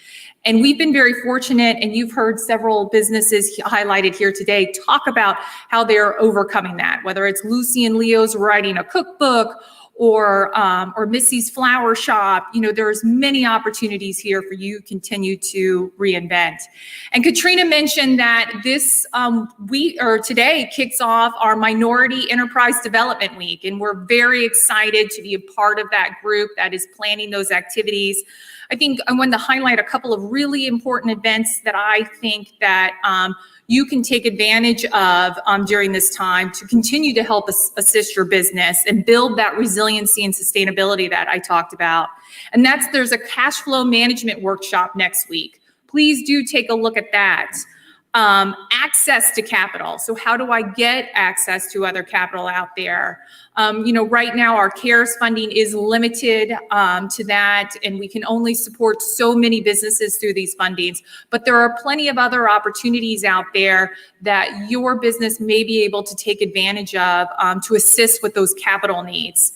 Speaker 12: And we've been very fortunate, and you've heard several businesses highlighted here today talk about how they're overcoming that, whether it's Lucy and Leo's writing a cookbook or Missy's Flower Shop. There's many opportunities here for you to continue to reinvent. And Katrina mentioned that this today kicks off our Minority Enterprise Development Week, and we're very excited to be a part of that group that is planning those activities. I think I wanted to highlight a couple of really important events that I think that you can take advantage of during this time to continue to help assist your business and build that resiliency and sustainability that I talked about. And there's a cash flow management workshop next week. Please do take a look at that. Access to capital. So how do I get access to other capital out there? Right now our CARES funding is limited to that, and we can only support so many businesses through these fundings. But there are plenty of other opportunities out there that your business may be able to take advantage of to assist with those capital needs.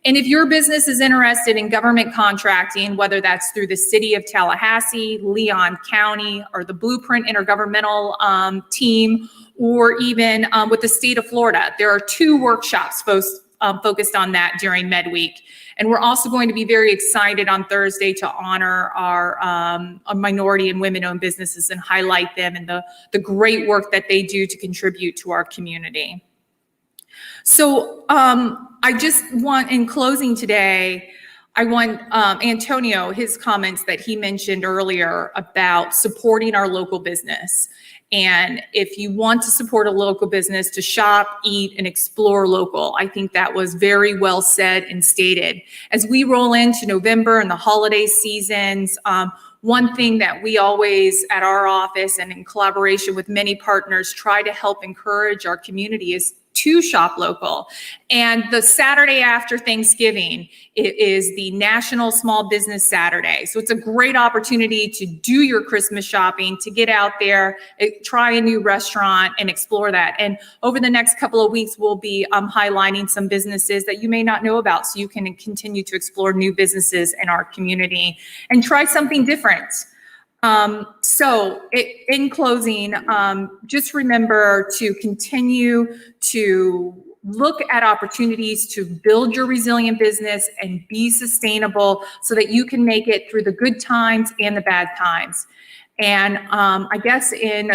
Speaker 12: And if your business is interested in government contracting, whether that's through the City of Tallahassee, Leon County, or the Blueprint Intergovernmental team, or even with the state of Florida, there are 2 workshops focused on that during MedWeek. And we're also going to be very excited on Thursday to honor our minority and women-owned businesses and highlight them and the great work that they do to contribute to our community. So I just want, in closing today, I want Antonio, his comments that he mentioned earlier about supporting our local business. And if you want to support a local business, to shop, eat, and explore local. I think that was very well said and stated. As we roll into November and the holiday seasons, one thing that we always at our office and in collaboration with many partners try to help encourage our community is to shop local. And the Saturday after Thanksgiving is the National Small Business Saturday. So it's a great opportunity to do your Christmas shopping, to get out there, try a new restaurant and explore that. And over the next couple of weeks, we'll be highlighting some businesses that you may not know about, so you can continue to explore new businesses in our community and try something different. In closing, just remember to continue to look at opportunities to build your resilient business and be sustainable so that you can make it through the good times and the bad times. And I guess in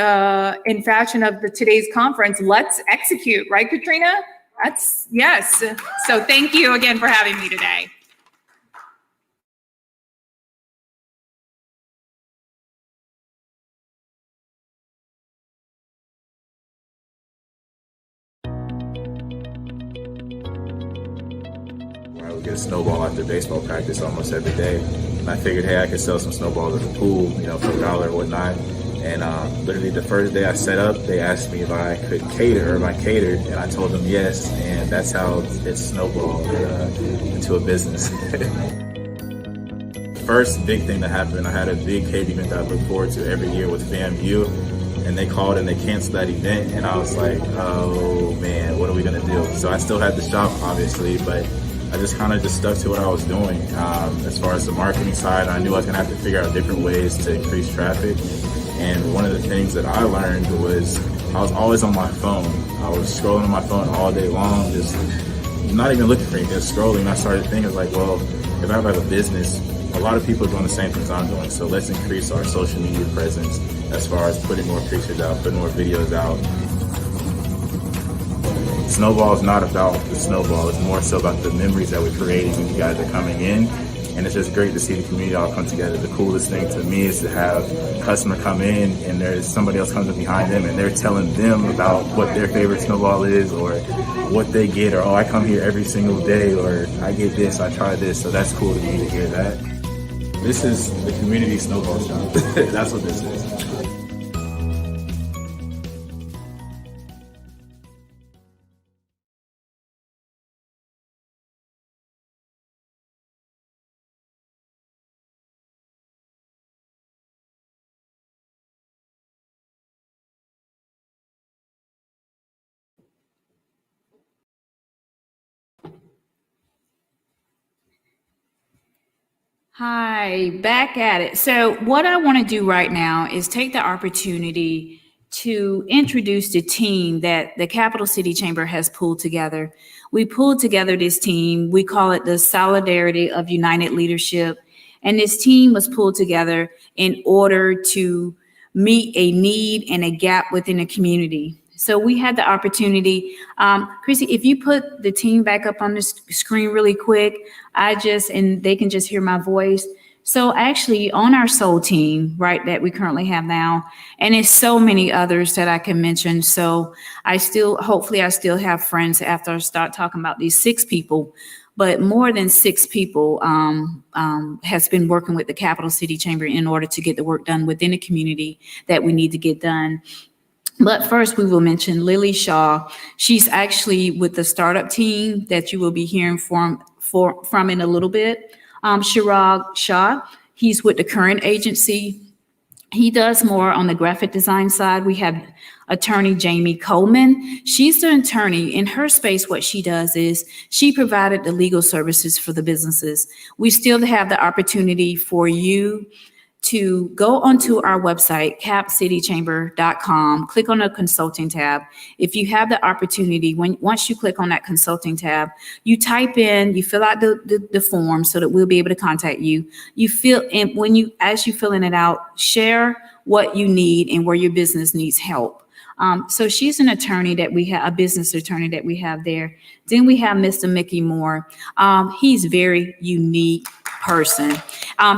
Speaker 12: fashion of today's conference, let's execute, right, Katrina? Yes. So thank you again for having me today.
Speaker 13: I would get a snowball after baseball practice almost every day. And I figured, hey, I could sell some snowballs at the pool, for $1 or whatnot. And literally the first day I set up, they asked me if I could cater, or if I catered, and I told them yes. And that's how it snowballed into a business. First big thing that happened, I had a big cave event that I look forward to every year with FAMU. And they called and they canceled that event. And I was like, oh man, what are we gonna do? So I still had the shop, obviously, but I just kind of stuck to what I was doing. As far as the marketing side, I knew I was gonna have to figure out different ways to increase traffic. And one of the things that I learned was I was always on my phone. I was scrolling on my phone all day long, just not even looking for anything, just scrolling. And I started thinking like, well, if I have a business, a lot of people are doing the same things I'm doing. So let's increase our social media presence as far as putting more pictures out, putting more videos out. Snowball is not about the snowball. It's more so about the memories that we're creating when you guys are coming in. And it's just great to see the community all come together. The coolest thing to me is to have a customer come in and there's somebody else comes up behind them and they're telling them about what their favorite snowball is or what they get, or, oh, I come here every single day, or I get this, I try this. So that's cool to me to hear that. This is the community snowball shop. That's what this is.
Speaker 1: Hi, back at it. So what I want to do right now is take the opportunity to introduce the team that the Capital City Chamber has pulled together. We pulled together this team. We call it the Solidarity of United Leadership. And this team was pulled together in order to meet a need and a gap within the community. So we had the opportunity, Chrissy, if you put the team back up on the screen really quick, and they can just hear my voice. So actually on our SOUL team, right, that we currently have now, and it's so many others that I can mention. So hopefully I still have friends after I start talking about these 6 people, but more than 6 people has been working with the Capital City Chamber in order to get the work done within the community that we need to get done. But first, we will mention Lily Shaw. She's actually with the startup team that you will be hearing from in a little bit. Chirag Shah, he's with the current agency. He does more on the graphic design side. We have attorney Jamie Coleman. She's the attorney. In her space, what she does is she provided the legal services for the businesses. We still have the opportunity for you to go onto our website, capcitychamber.com, click on the consulting tab. If you have the opportunity, once you click on that consulting tab, you type in, you fill out the form so that we'll be able to contact you. As you filling it out, share what you need and where your business needs help. So she's an attorney that we have, a business attorney that we have there. Then we have Mr. Mickey Moore. He's very unique person.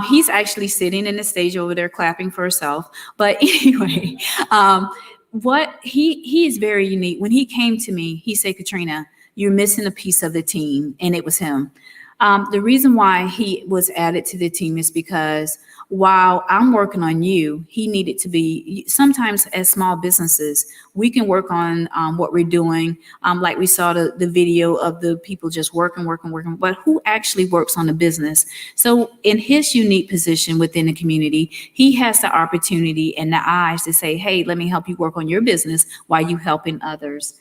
Speaker 1: He's actually sitting in the stage over there clapping for herself. But anyway, what he is very unique. When he came to me, he said, Katrina, you're missing a piece of the team, and it was him. The reason why he was added to the team is because while I'm working on you, he needed to be, sometimes as small businesses, we can work on what we're doing. Like we saw the video of the people just working, but who actually works on the business? So in his unique position within the community, he has the opportunity and the eyes to say, hey, let me help you work on your business while you helping others.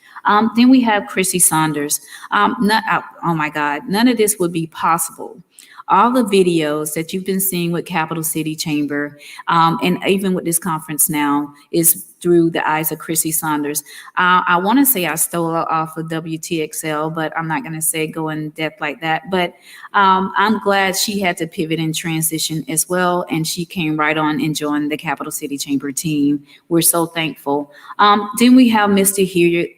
Speaker 1: Then we have Chrissy Saunders. Oh my God, none of this would be possible. All the videos that you've been seeing with Capital City Chamber, and even with this conference now, is through the eyes of Chrissy Saunders. I want to say I stole it off of WTXL, but I'm not going to say go in depth like that. But I'm glad she had to pivot and transition as well, and she came right on and joined the Capital City Chamber team. We're so thankful. Then we have Mr. Hilliard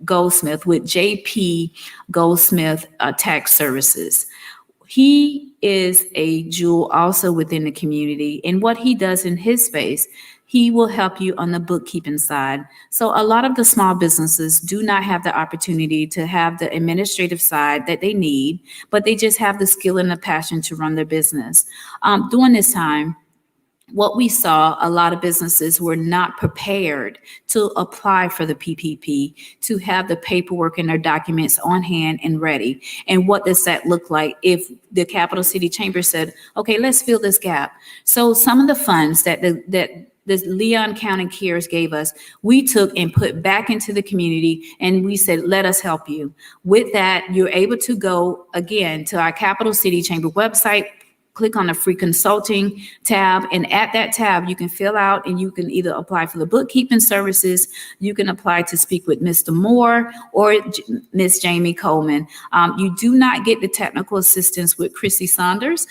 Speaker 1: Goldsmith with JP Goldsmith Tax Services. He is a jewel also within the community, and what he does in his space, he will help you on the bookkeeping side. So a lot of the small businesses do not have the opportunity to have the administrative side that they need, but they just have the skill and the passion to run their business. During this time, what we saw, a lot of businesses were not prepared to apply for the PPP, to have the paperwork and their documents on hand and ready. And what does that look like if the Capital City Chamber said, okay, let's fill this gap? So some of the funds that the Leon County Cares gave us, we took and put back into the community, and we said, let us help you. With that, you're able to go again to our Capital City Chamber website, click on the free consulting tab, and at that tab, you can fill out and you can either apply for the bookkeeping services, you can apply to speak with Mr. Moore or Miss Jamie Coleman. You do not get the technical assistance with Chrissy Saunders,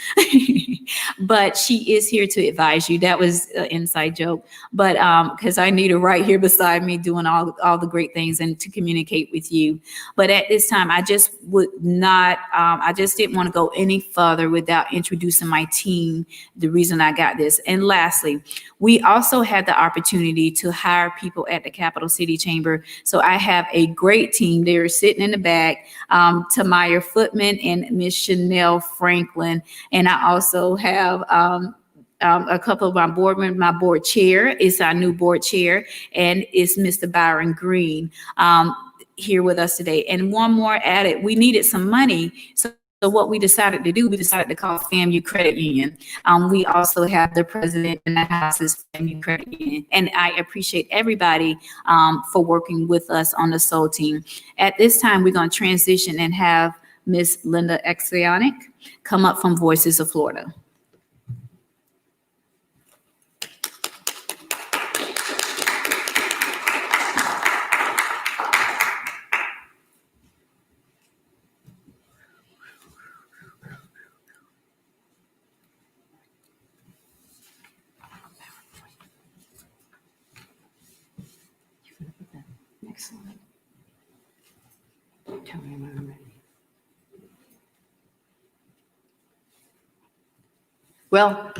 Speaker 1: but she is here to advise you. That was an inside joke, but because I need her right here beside me doing all the great things and to communicate with you. But at this time, I just would not, I just didn't want to go any further without introducing my team, the reason I got this. And lastly, we also had the opportunity to hire people at the Capital City Chamber. So I have a great team. They're sitting in the back, Tamaya Footman and Miss Chanel Franklin. And I also have a couple of my board members. My board chair is our new board chair, and it's Mr. Byron Green here with us today. And one more added, we needed some money. So what we decided to do, we decided to call FAMU Credit Union. We also have the president in the house's FAMU Credit Union. And I appreciate everybody for working with us on the SOUL team. At this time, we're going to transition and have Miss Linda Exionic come up from Voices of Florida.
Speaker 14: Excellent. Tell me when I'm ready. Well,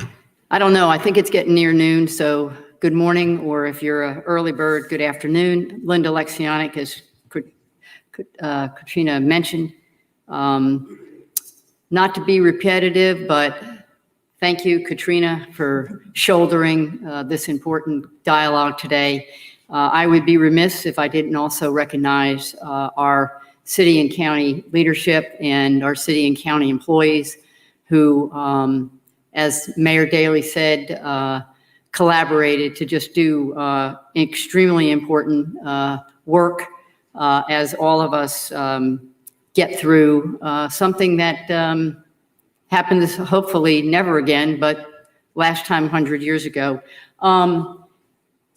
Speaker 14: I don't know. I think it's getting near noon, so good morning, or if you're an early bird, good afternoon. Linda Lexionic, as Katrina mentioned. Not to be repetitive, but thank you, Katrina, for shouldering this important dialogue today. I would be remiss if I didn't also recognize our city and county leadership and our city and county employees who, as Mayor Daley said, collaborated to just do extremely important work as all of us get through something that happened hopefully never again, but last time 100 years ago.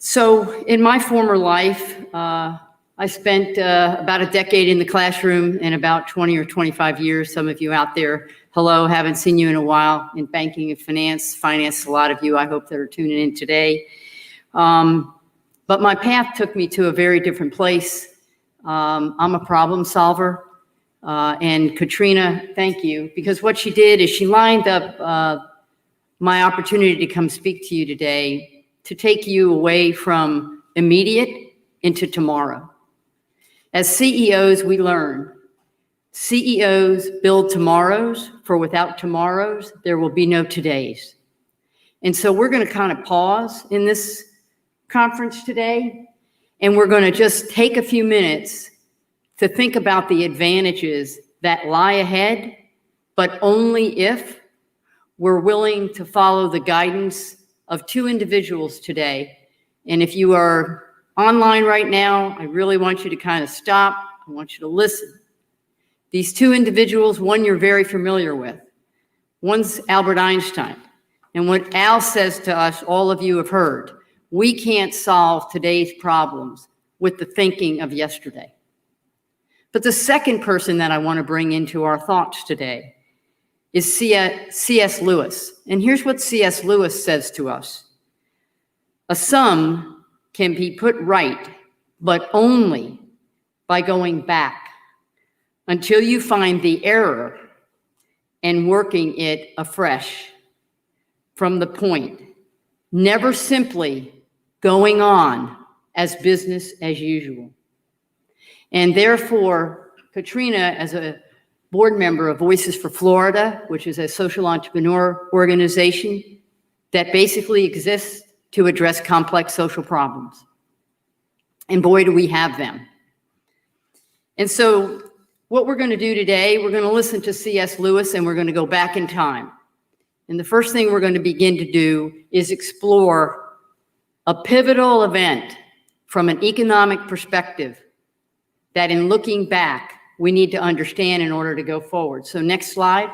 Speaker 14: So in my former life, I spent about a decade in the classroom and about 20 or 25 years. Some of you out there, hello, haven't seen you in a while, in banking and finance, a lot of you I hope that are tuning in today. But my path took me to a very different place. I'm a problem solver. And Katrina, thank you, because what she did is she lined up my opportunity to come speak to you today to take you away from immediate into tomorrow. As CEOs, we learn. CEOs build tomorrows, for without tomorrows, there will be no todays. And so we're going to kind of pause in this conference today, and we're going to just take a few minutes to think about the advantages that lie ahead, but only if we're willing to follow the guidance of two individuals today. And if you are online right now, I really want you to kind of stop. I want you to listen. These two individuals, one you're very familiar with. One's Albert Einstein. And what Al says to us, all of you have heard, we can't solve today's problems with the thinking of yesterday. But the second person that I want to bring into our thoughts today is C.S. Lewis. And here's what C.S. Lewis says to us. A sum can be put right, but only by going back until you find the error and working it afresh from the point, never simply going on as business as usual. And therefore, Katrina, as a board member of Voices for Florida, which is a social entrepreneur organization that basically exists to address complex social problems. And boy, do we have them. And so what we're going to do today, we're going to listen to C.S. Lewis, and we're going to go back in time. And the first thing we're going to begin to do is explore a pivotal event from an economic perspective that in looking back, we need to understand in order to go forward. So next slide.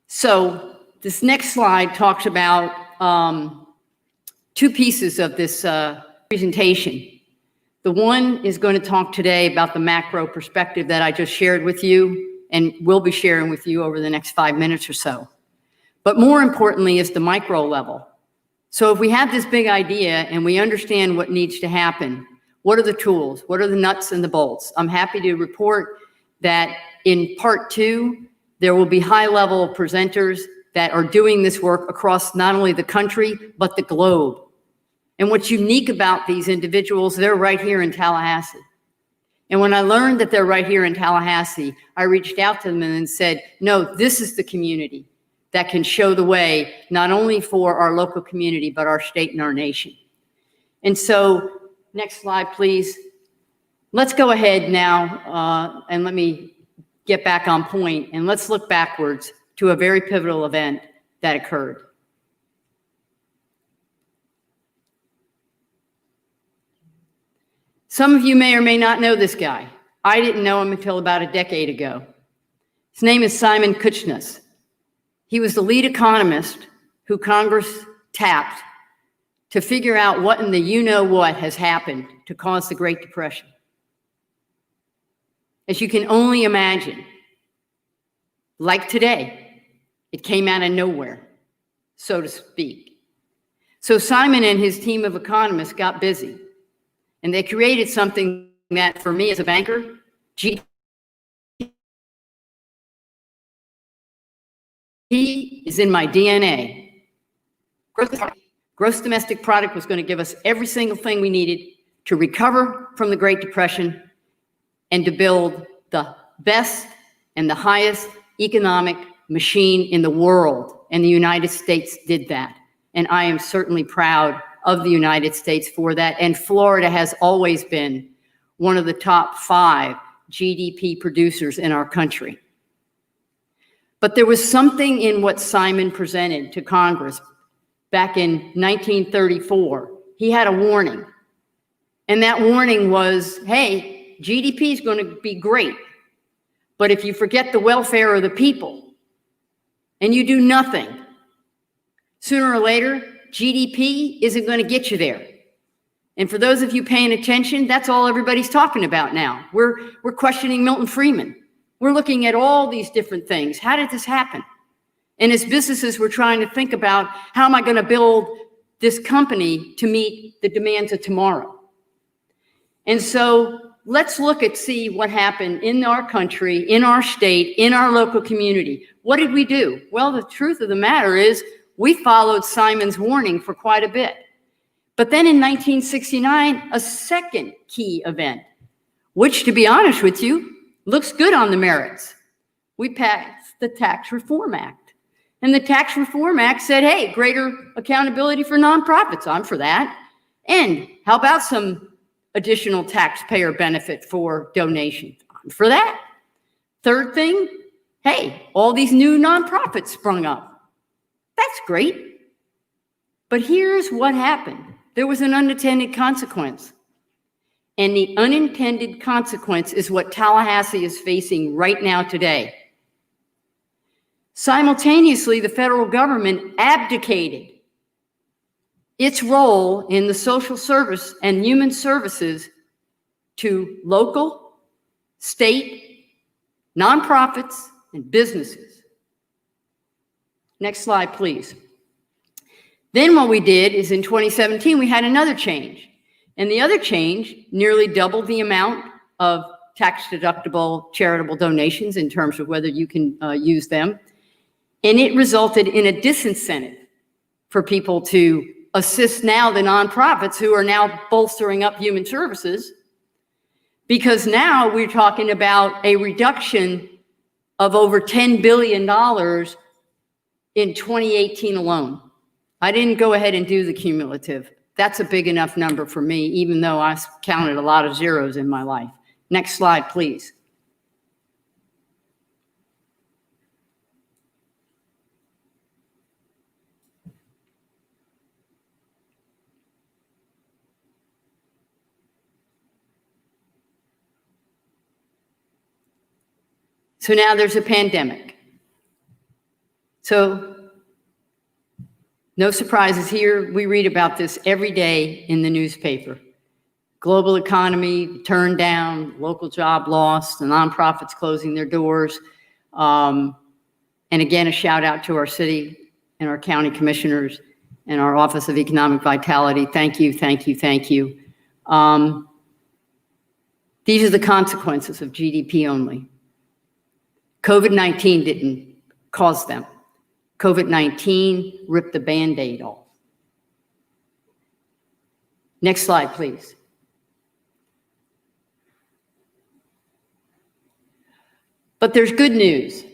Speaker 14: So this next slide talks about two pieces of this presentation. The one is going to talk today about the macro perspective that I just shared with you and will be sharing with you over the next 5 minutes or so. But more importantly is the micro level. So if we have this big idea and we understand what needs to happen, what are the tools? What are the nuts and the bolts? I'm happy to report that in part 2, there will be high-level presenters that are doing this work across not only the country, but the globe. And what's unique about these individuals, they're right here in Tallahassee. And when I learned that they're right here in Tallahassee, I reached out to them and said, no, this is the community that can show the way, not only for our local community, but our state and our nation. And so, next slide, please. Let's go ahead now, and let me get back on point, and let's look backwards to a very pivotal event that occurred. Some of you may or may not know this guy. I didn't know him until about a decade ago. His name is Simon Kuznets. He was the lead economist who Congress tapped to figure out what in the you-know-what has happened to cause the Great Depression. As you can only imagine, like today, it came out of nowhere, so to speak. So Simon and his team of economists got busy. And they created something that, for me as a banker, GDP is in my DNA. Gross domestic product was going to give us every single thing we needed to recover from the Great Depression and to build the best and the highest economic machine in the world. And the United States did that. And I am certainly proud of the United States for that. And Florida has always been one of the top 5 GDP producers in our country. But there was something in what Simon presented to Congress back in 1934. He had a warning. And that warning was, hey, GDP is going to be great. But if you forget the welfare of the people and you do nothing, sooner or later, GDP isn't going to get you there. And for those of you paying attention, that's all everybody's talking about now. We're questioning Milton Friedman. We're looking at all these different things. How did this happen? And as businesses, we're trying to think about, how am I going to build this company to meet the demands of tomorrow? And so let's look at, see what happened in our country, in our state, in our local community. What did we do? Well, the truth of the matter is we followed Simon's warning for quite a bit. But then in 1969, a second key event, which, to be honest with you, looks good on the merits. We passed the Tax Reform Act. And the Tax Reform Act said, hey, greater accountability for nonprofits. I'm for that. And how about some additional taxpayer benefit for donations? I'm for that. Third thing, hey, all these new nonprofits sprung up. That's great. But here's what happened. There was an unintended consequence. And the unintended consequence is what Tallahassee is facing right now today. Simultaneously, the federal government abdicated its role in the social service and human services to local, state, nonprofits, and businesses. Next slide, please. Then what we did is in 2017, we had another change. And the other change nearly doubled the amount of tax-deductible charitable donations in terms of whether you can use them. And it resulted in a disincentive for people to assist now the nonprofits who are now bolstering up human services, because now we're talking about a reduction of over $10 billion in 2018 alone. I didn't go ahead and do the cumulative. That's a big enough number for me, even though I counted a lot of zeros in my life. Next slide, please. So now there's a pandemic. So no surprises here. We read about this every day in the newspaper. Global economy turned down, local job loss, the nonprofits closing their doors. And again, a shout out to our city and our county commissioners and our Office of Economic Vitality. Thank you, thank you, thank you. These are the consequences of GDP only. COVID-19 didn't cause them. COVID-19 ripped the Band-Aid off. Next slide, please. But there's good news.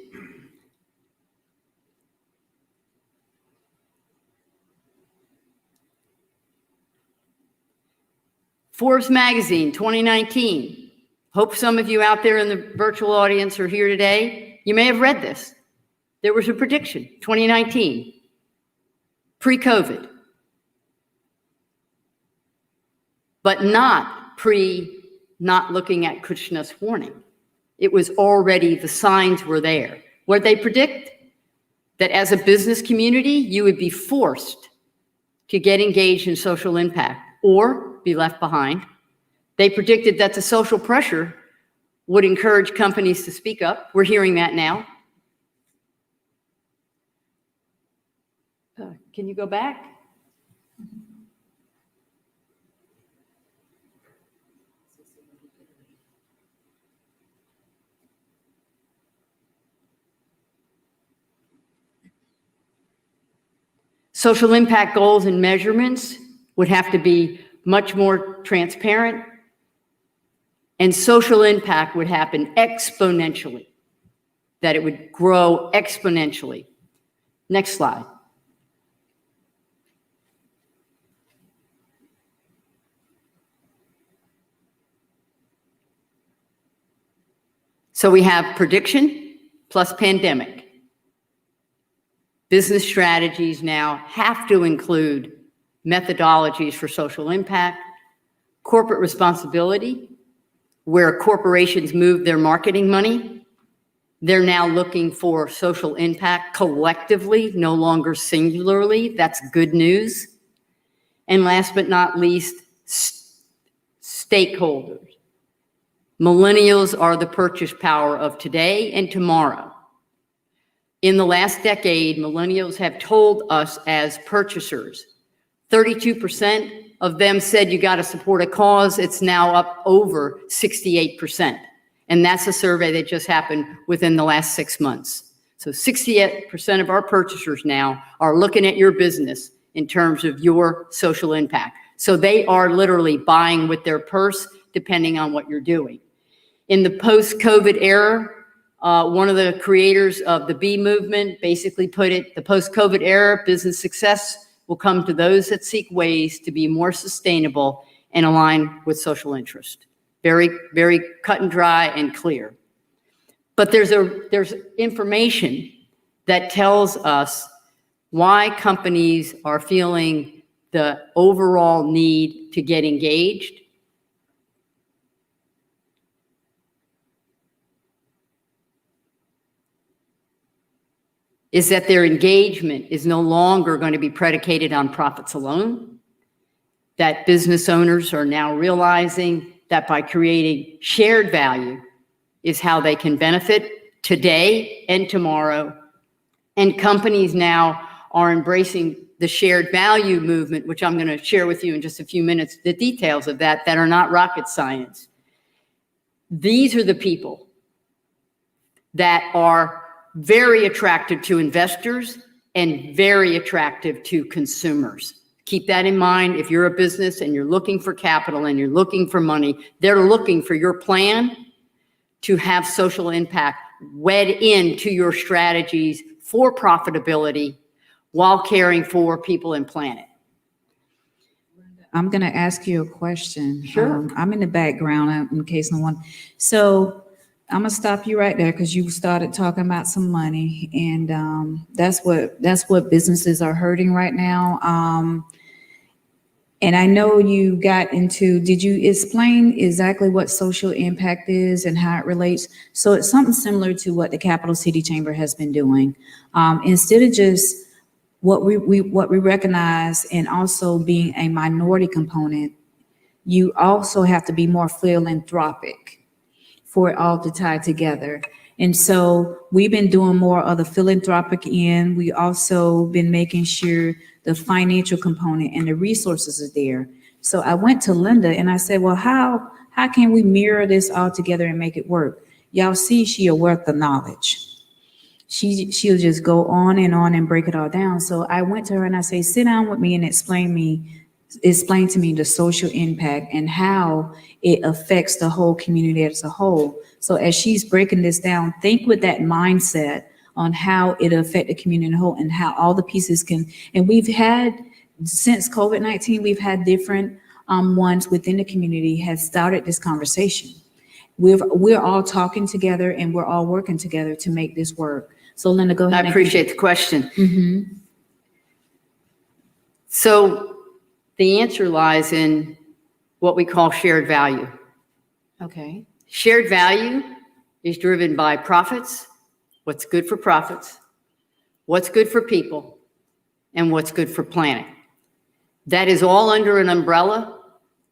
Speaker 14: Forbes Magazine 2019. Hope some of you out there in the virtual audience are here today. You may have read this. There was a prediction, 2019, pre-COVID, but not looking at Kushner's warning. It was already, the signs were there. What did they predict? That as a business community, you would be forced to get engaged in social impact or be left behind. They predicted that the social pressure would encourage companies to speak up. We're hearing that now. Can you go back? Social impact goals and measurements would have to be much more transparent, and social impact would happen exponentially, that it would grow exponentially. Next slide. So we have prediction plus pandemic. Business strategies now have to include methodologies for social impact, corporate responsibility, where corporations move their marketing money. They're now looking for social impact collectively, no longer singularly. That's good news. And last but not least, stakeholders. Millennials are the purchase power of today and tomorrow. In the last decade, millennials have told us as purchasers, 32% of them said you got to support a cause. It's now up over 68%. And that's a survey that just happened within the last 6 months. So 68% of our purchasers now are looking at your business in terms of your social impact. So they are literally buying with their purse, depending on what you're doing. In the post-COVID era, one of the creators of the B movement basically put it, the post-COVID era, business success will come to those that seek ways to be more sustainable and align with social interest. Very, very cut and dry and clear. But there's information that tells us why companies are feeling the overall need to get engaged. Is that their engagement is no longer going to be predicated on profits alone, that business owners are now realizing that by creating shared value is how they can benefit today and tomorrow. And companies now are embracing the shared value movement, which I'm going to share with you in just a few minutes, the details of that are not rocket science. These are the people that are very attractive to investors and very attractive to consumers. Keep that in mind. If you're a business and you're looking for capital and you're looking for money, they're looking for your plan to have social impact wed into your strategies for profitability while caring for people and planet.
Speaker 1: I'm going to ask you a question.
Speaker 14: Sure.
Speaker 1: I'm in the background in case no one. So I'm going to stop you right there because you started talking about some money, and that's what businesses are hurting right now. And I know you got into, did you explain exactly what social impact is and how it relates? So it's something similar to what the Capital City Chamber has been doing. Instead of just what we recognize and also being a minority component, you also have to be more philanthropic for it all to tie together. And so we've been doing more of the philanthropic end. We also been making sure the financial component and the resources are there. So I went to Linda and I said, well, how can we mirror this all together and make it work? Y'all see, she a wealth of knowledge. She'll just go on and break it all down. So I went to her and I say, sit down with me and explain to me the social impact and how it affects the whole community as a whole. So as she's breaking this down, think with that mindset on how it affect the community as a whole and how all the pieces can, and we've had, since COVID-19, we've had different ones within the community has started this conversation. We're all talking together and we're all working together to make this work. So Linda, go ahead.
Speaker 14: I appreciate the question.
Speaker 1: Mm-hmm.
Speaker 14: So the answer lies in what we call shared value.
Speaker 1: Okay.
Speaker 14: Shared value is driven by profits, what's good for profits, what's good for people, and what's good for planet. That is all under an umbrella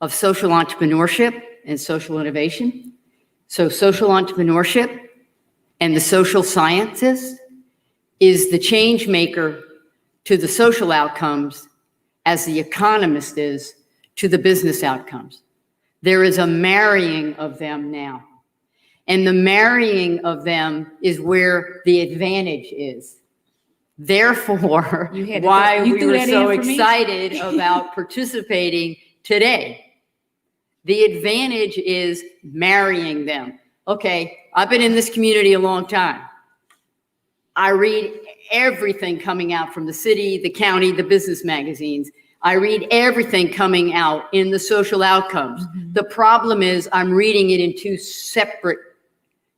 Speaker 14: of social entrepreneurship and social innovation. So social entrepreneurship and the social sciences is the change maker to the social outcomes as the economist is to the business outcomes. There is a marrying of them now. And the marrying of them is where the advantage is. Therefore, why we were so excited about participating today. The advantage is marrying them. Okay, I've been in this community a long time. I read everything coming out from the city, the county, the business magazines. I read everything coming out in the social outcomes. Mm-hmm. The problem is I'm reading it in two separate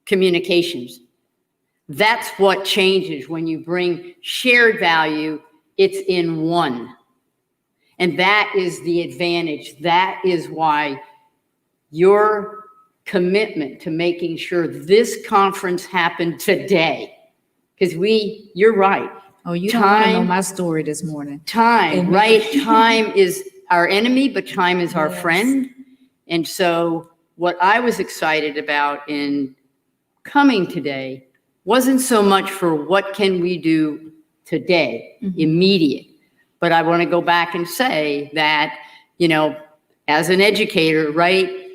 Speaker 14: communications. That's what changes when you bring shared value, it's in one. And that is the advantage. That is why your commitment to making sure this conference happened today, because you're right.
Speaker 1: Oh, you don't want to know my story this morning.
Speaker 14: Time, right? Time is our enemy, but time is our friend. And so what I was excited about in coming today wasn't so much for what can we do today, immediate. But I want to go back and say that, as an educator, right,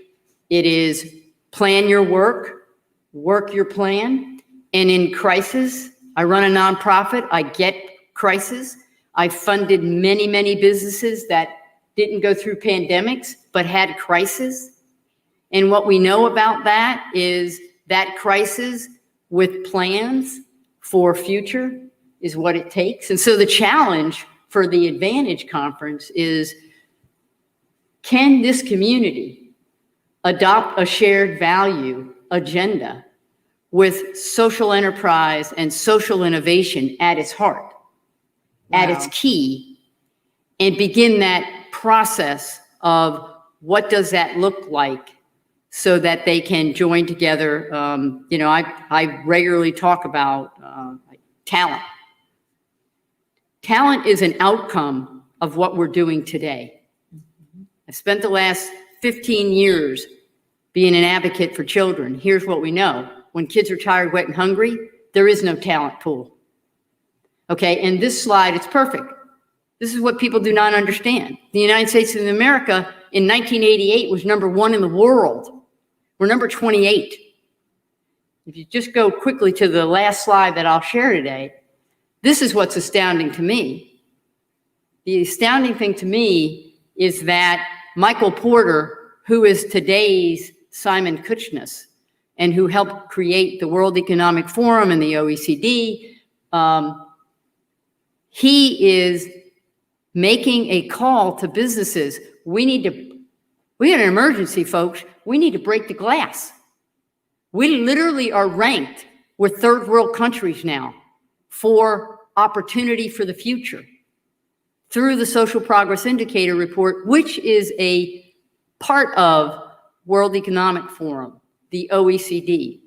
Speaker 14: it is plan your work, work your plan. And in crisis, I run a nonprofit, I get crisis. I funded many, many businesses that didn't go through pandemics, but had crisis. And what we know about that is that crisis with plans for future is what it takes. And so the challenge for the Advantage Conference is, can this community adopt a shared value agenda with social enterprise and social innovation at its heart, at its key, and begin that process of what does that look like so that they can join together. I regularly talk about talent. Talent is an outcome of what we're doing today. I spent the last 15 years being an advocate for children. Here's what we know. When kids are tired, wet, and hungry, there is no talent pool. Okay, and this slide, it's perfect. This is what people do not understand. The United States of America in 1988 was #1 in the world. We're number 28. If you just go quickly to the last slide that I'll share today, this is what's astounding to me. The astounding thing to me is that Michael Porter, who is today's Simon Kuznets, and who helped create the World Economic Forum and the OECD, he is making a call to businesses. We had an emergency, folks. We need to break the glass. We literally are ranked with third world countries now for opportunity for the future through the Social Progress Indicator report, which is a part of World Economic Forum, the OECD.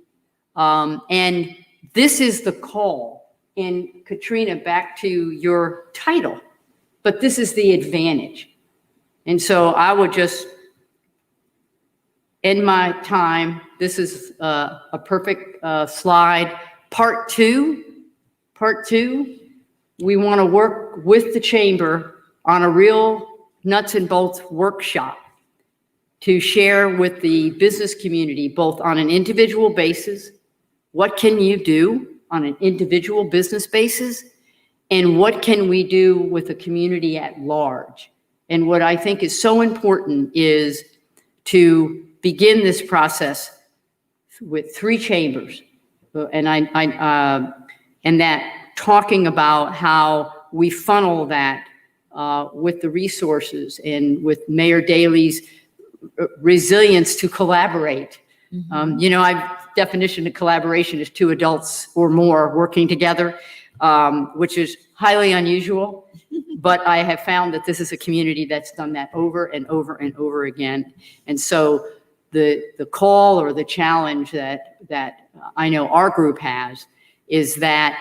Speaker 14: And this is the call. And Katrina, back to your title, but this is the advantage. And so I would just end my time. This is a perfect slide. Part two, we want to work with the chamber on a real nuts and bolts workshop to share with the business community, both on an individual basis, what can you do on an individual business basis, and what can we do with the community at large? And what I think is so important is to begin this process with 3 chambers, and and that talking about how we funnel that with the resources and with Mayor Daley's resilience to collaborate. Definition of collaboration is 2 adults or more working together, which is highly unusual. But I have found that this is a community that's done that over and over and over again. And so the call or the challenge that I know our group has is that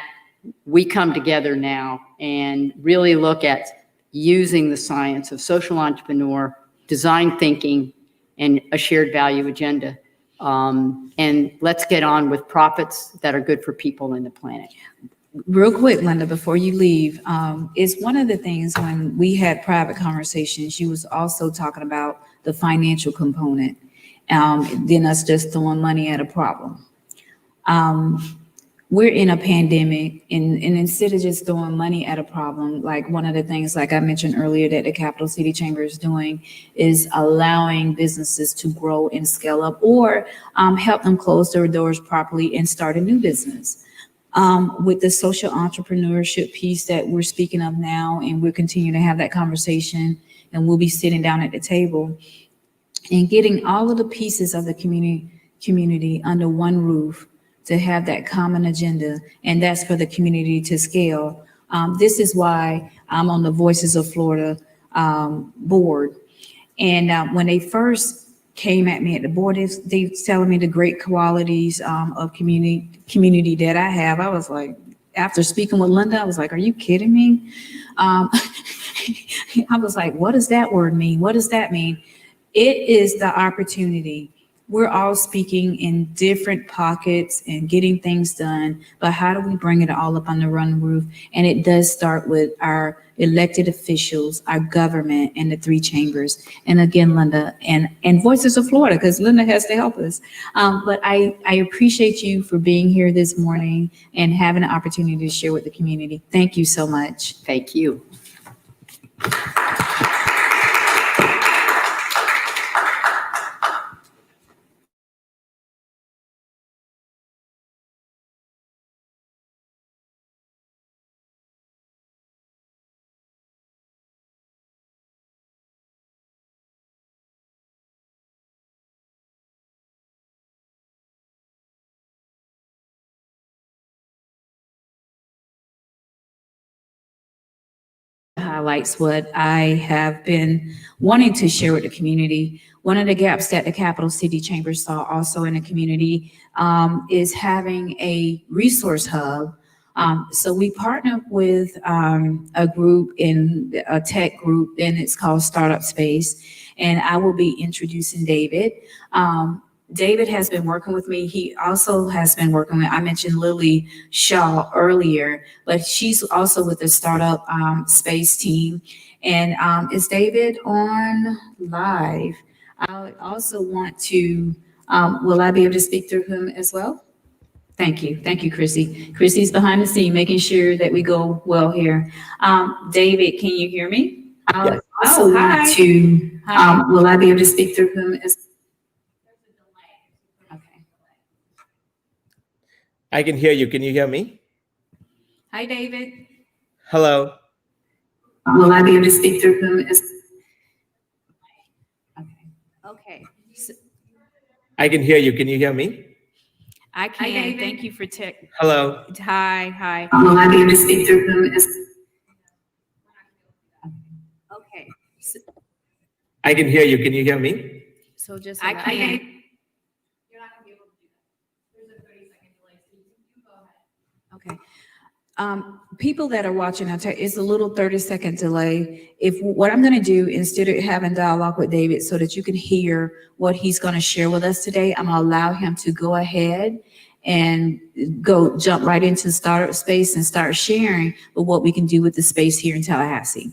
Speaker 14: we come together now and really look at using the science of social entrepreneur, design thinking, and a shared value agenda. And let's get on with profits that are good for people and the planet.
Speaker 1: Real quick, Linda, before you leave, is one of the things when we had private conversations, she was also talking about the financial component, then us just throwing money at a problem. We're in a pandemic, and instead of just throwing money at a problem, like one of the things, like I mentioned earlier, that the Capital City Chamber is doing is allowing businesses to grow and scale up, or help them close their doors properly and start a new business. With the social entrepreneurship piece that we're speaking of now, and we'll continue to have that conversation, and we'll be sitting down at the table and getting all of the pieces of the community under one roof to have that common agenda, and that's for the community to scale. This is why I'm on the Voices of Florida board. And when they first came at me at the board, they telling me the great qualities of community that I have. I was like, after speaking with Linda, I was like, are you kidding me? I was like, what does that word mean? What does that mean? It is the opportunity we're all speaking in different pockets and getting things done, but how do we bring it all up on the run roof? And it does start with our elected officials, our government, and the three chambers. And again, Linda, and Voices of Florida, because Linda has to help us. But I appreciate you for being here this morning and having an opportunity to share with the community. Thank you so much.
Speaker 14: Thank you.
Speaker 1: Highlights what I have been wanting to share with the community. One of the gaps that the Capital City Chamber saw also in the community is having a resource hub. So we partnered with a group a tech group, and it's called Startup Space. And I will be introducing David. David has been working with me. He also has been working with, I mentioned Lily Shaw earlier, but she's also with the Startup Space team. And is David on live? I also want to, will I be able to speak through him as well? Thank you. Thank you, Chrissy. Chrissy's behind the scene, making sure that we go well here. David, can you hear me? I also want to, will I be able to speak through him as
Speaker 15: I can hear you. Can you hear me?
Speaker 1: Hi, David.
Speaker 15: Hello.
Speaker 1: Will I be able to speak through him? Okay.
Speaker 15: I can hear you. Can you hear me?
Speaker 1: I can. Thank you for tech.
Speaker 15: Hello.
Speaker 1: Hi. Will I be able to speak through him? Okay.
Speaker 15: I can hear you. Can you hear me?
Speaker 1: So just I can. Okay. People that are watching, it's a little 30-second delay. If what I'm going to do, instead of having dialogue with David so that you can hear what he's going to share with us today, I'm going to allow him to go ahead and jump right into Startup Space and start sharing with what we can do with the space here in Tallahassee.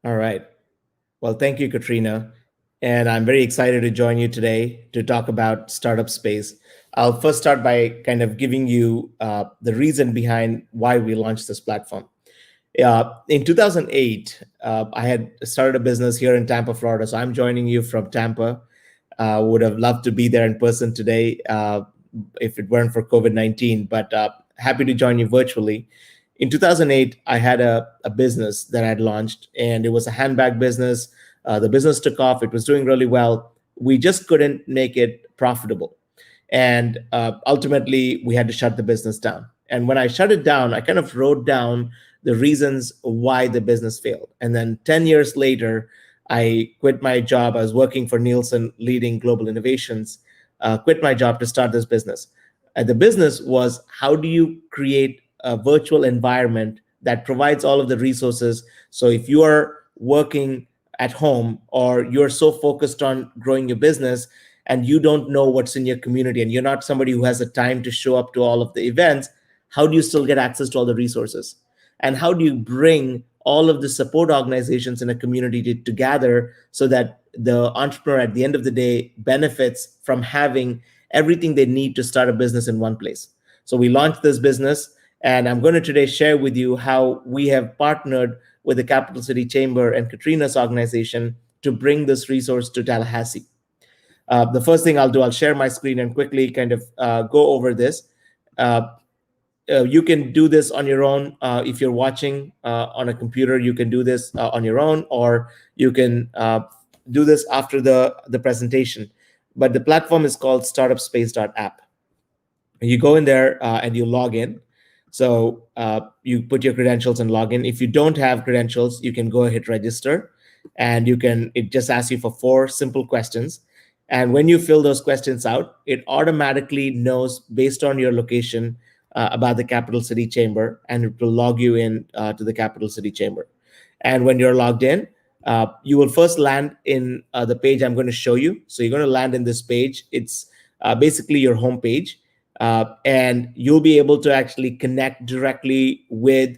Speaker 15: All right. Well, thank you, Katrina. And I'm very excited to join you today to talk about Startup Space. I'll first start by kind of giving you the reason behind why we launched this platform. In 2008, I had started a business here in Tampa, Florida. So I'm joining you from Tampa. Would have loved to be there in person today if it weren't for COVID-19, but happy to join you virtually. In 2008, I had a business that I'd launched, and it was a handbag business. The business took off. It was doing really well. We just couldn't make it profitable. And ultimately, we had to shut the business down. And when I shut it down, I kind of wrote down the reasons why the business failed. And then 10 years later, I quit my job. I was working for Nielsen, leading global innovations, quit my job to start this business. The business was, how do you create a virtual environment that provides all of the resources? So if you are working at home, or you're so focused on growing your business and you don't know what's in your community, and you're not somebody who has the time to show up to all of the events, how do you still get access to all the resources? And how do you bring all of the support organizations in a community together so that the entrepreneur at the end of the day benefits from having everything they need to start a business in one place? So we launched this business, and I'm going to today share with you how we have partnered with the Capital City Chamber and Katrina's organization to bring this resource to Tallahassee. The first thing I'll do, I'll share my screen and quickly kind of go over this. You can do this on your own. If you're watching on a computer, you can do this on your own, or you can do this after the presentation. But the platform is called startupspace.app. You go in there and you log in. So you put your credentials and log in. If you don't have credentials, you can go ahead, register, and it just asks you for 4 simple questions. And when you fill those questions out, it automatically knows based on your location about the Capital City Chamber, and it will log you in to the Capital City Chamber. And when you're logged in, you will first land in the page I'm going to show you. So you're going to land in this page. It's basically your home page. And you'll be able to actually connect directly with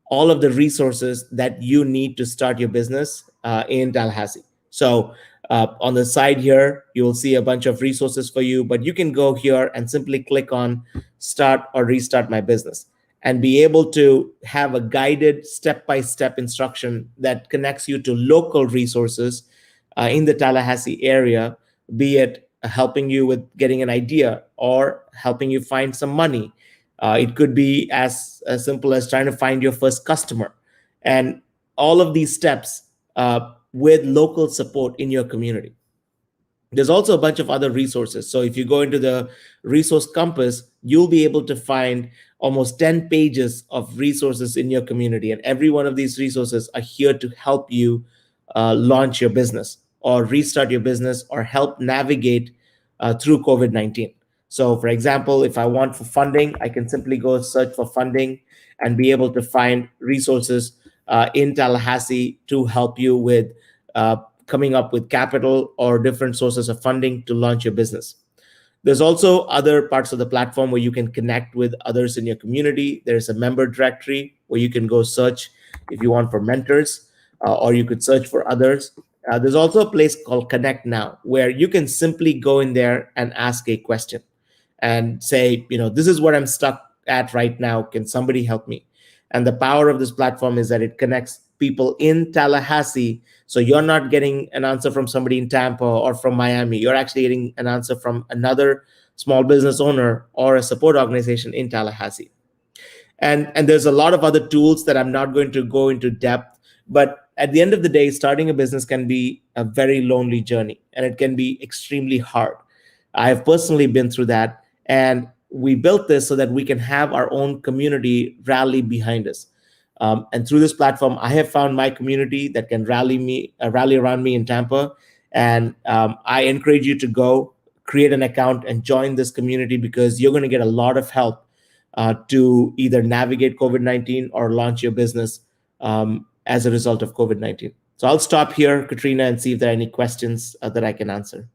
Speaker 15: all of the resources that you need to start your business in Tallahassee. So on the side here, you'll see a bunch of resources for you, but you can go here and simply click on Start or Restart My Business and be able to have a guided step-by-step instruction that connects you to local resources in the Tallahassee area, be it helping you with getting an idea or helping you find some money. It could be as simple as trying to find your first customer, and all of these steps with local support in your community. There's also a bunch of other resources. So if you go into the resource compass, you'll be able to find almost 10 pages of resources in your community. And every one of these resources are here to help you launch your business or restart your business or help navigate through COVID-19. So for example, if I want for funding, I can simply go search for funding and be able to find resources in Tallahassee to help you with coming up with capital or different sources of funding to launch your business. There's also other parts of the platform where you can connect with others in your community. There's a member directory where you can go search if you want for mentors, or you could search for others. There's also a place called Connect Now, where you can simply go in there and ask a question and say, this is what I'm stuck at right now. Can somebody help me? And the power of this platform is that it connects people in Tallahassee. So you're not getting an answer from somebody in Tampa or from Miami. You're actually getting an answer from another small business owner or a support organization in Tallahassee. And there's a lot of other tools that I'm not going to go into depth. But at the end of the day, starting a business can be a very lonely journey, and it can be extremely hard. I have personally been through that. And we built this so that we can have our own community rally behind us. And through this platform, I have found my community that can rally around me in Tampa. And I encourage you to go create an account and join this community, because you're going to get a lot of help to either navigate COVID-19 or launch your business as a result of COVID-19. So I'll stop here, Katrina, and see if there are any questions that I can answer.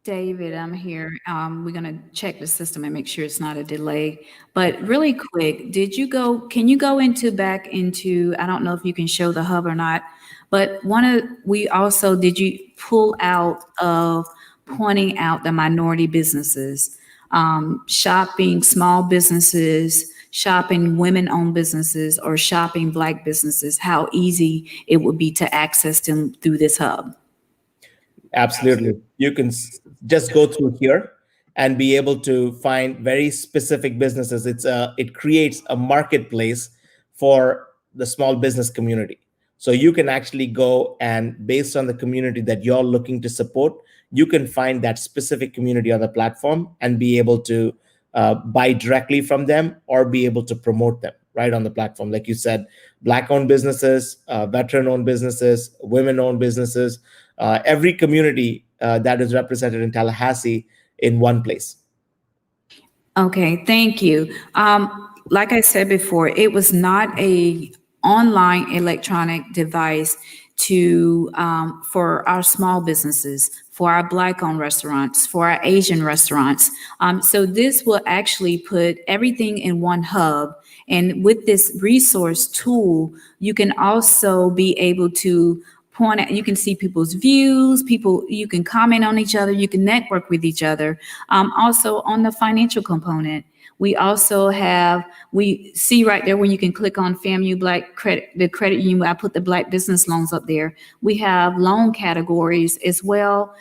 Speaker 1: David, I'm here. We're going to check the system and make sure it's not a delay. But really quick, can you go back into, I don't know if you can show the hub or not, but did you pull out of pointing out the minority businesses, shopping small businesses, shopping women-owned businesses, or shopping Black businesses, how easy it would be to access them through this hub?
Speaker 15: Absolutely. You can just go through here and be able to find very specific businesses. It creates a marketplace for the small business community. So you can actually go and, based on the community that you're looking to support, you can find that specific community on the platform and be able to buy directly from them or be able to promote them right on the platform. Like you said, Black-owned businesses, veteran-owned businesses, women-owned businesses, every community that is represented in Tallahassee in one place.
Speaker 1: Okay, thank you. Like I said before, it was not a online electronic device for our small businesses, for our Black-owned restaurants, for our Asian restaurants. So this will actually put everything in one hub. And with this resource tool, you can also be able to you can see people's views, you can comment on each other, you can network with each other. Also on the financial component, we see right there when you can click on FAMU Black Credit, the credit union. I put the Black business loans up there. We have loan categories as well.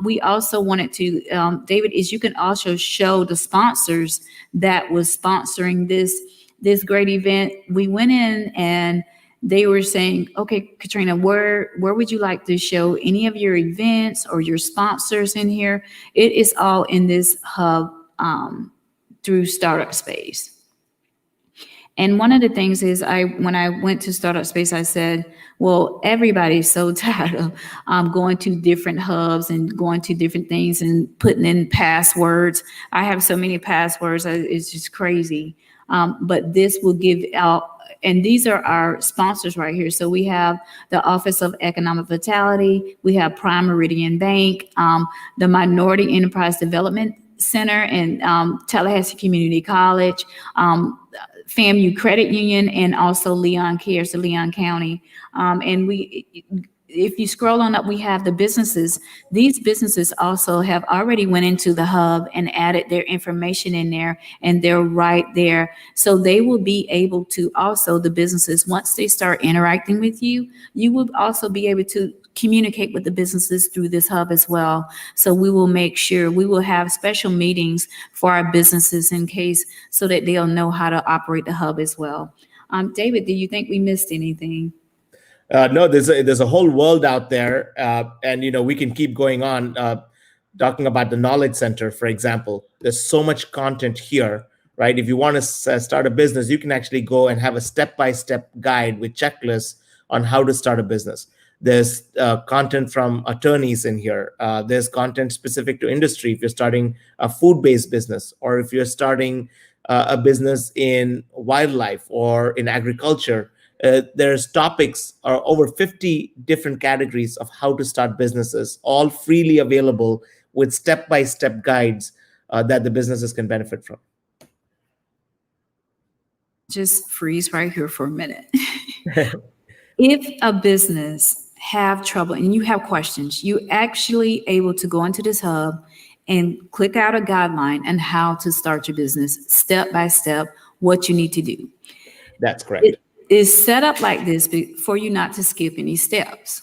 Speaker 1: We also wanted to, David, you can also show the sponsors that was sponsoring this great event. We went in and they were saying, okay, Katrina, where would you like to show any of your events or your sponsors in here? It is all in this hub through Startup Space. And one of the things is when I went to Startup Space, I said, well, everybody's so tired of going to different hubs and going to different things and putting in passwords. I have so many passwords, it's just crazy. But this will give out, and these are our sponsors right here. So we have the Office of Economic Vitality, we have Prime Meridian Bank, the Minority Enterprise Development Center, and Tallahassee Community College, FAMU Credit Union, and also Leon Cares, the Leon County. And if you scroll on up, we have the businesses. These businesses also have already went into the hub and added their information in there, and they're right there. So they will be able to also, the businesses, once they start interacting with you, you will also be able to communicate with the businesses through this hub as well. So we will make sure, we will have special meetings for our businesses in case, so that they'll know how to operate the hub as well. David, do you think we missed anything?
Speaker 15: No, there's a whole world out there, and we can keep going on talking about the Knowledge Center, for example. There's so much content here, right? If you want to start a business, you can actually go and have a step-by-step guide with checklists on how to start a business. There's content from attorneys in here. There's content specific to industry. If you're starting a food-based business, or if you're starting a business in wildlife or in agriculture, there's topics, or over 50 different categories of how to start businesses, all freely available with step-by-step guides that the businesses can benefit from.
Speaker 1: Just freeze right here for a minute. If a business have trouble and you have questions, you actually able to go into this hub and click out a guideline on how to start your business step by step, what you need to do.
Speaker 15: That's correct.
Speaker 1: It is set up like this for you not to skip any steps.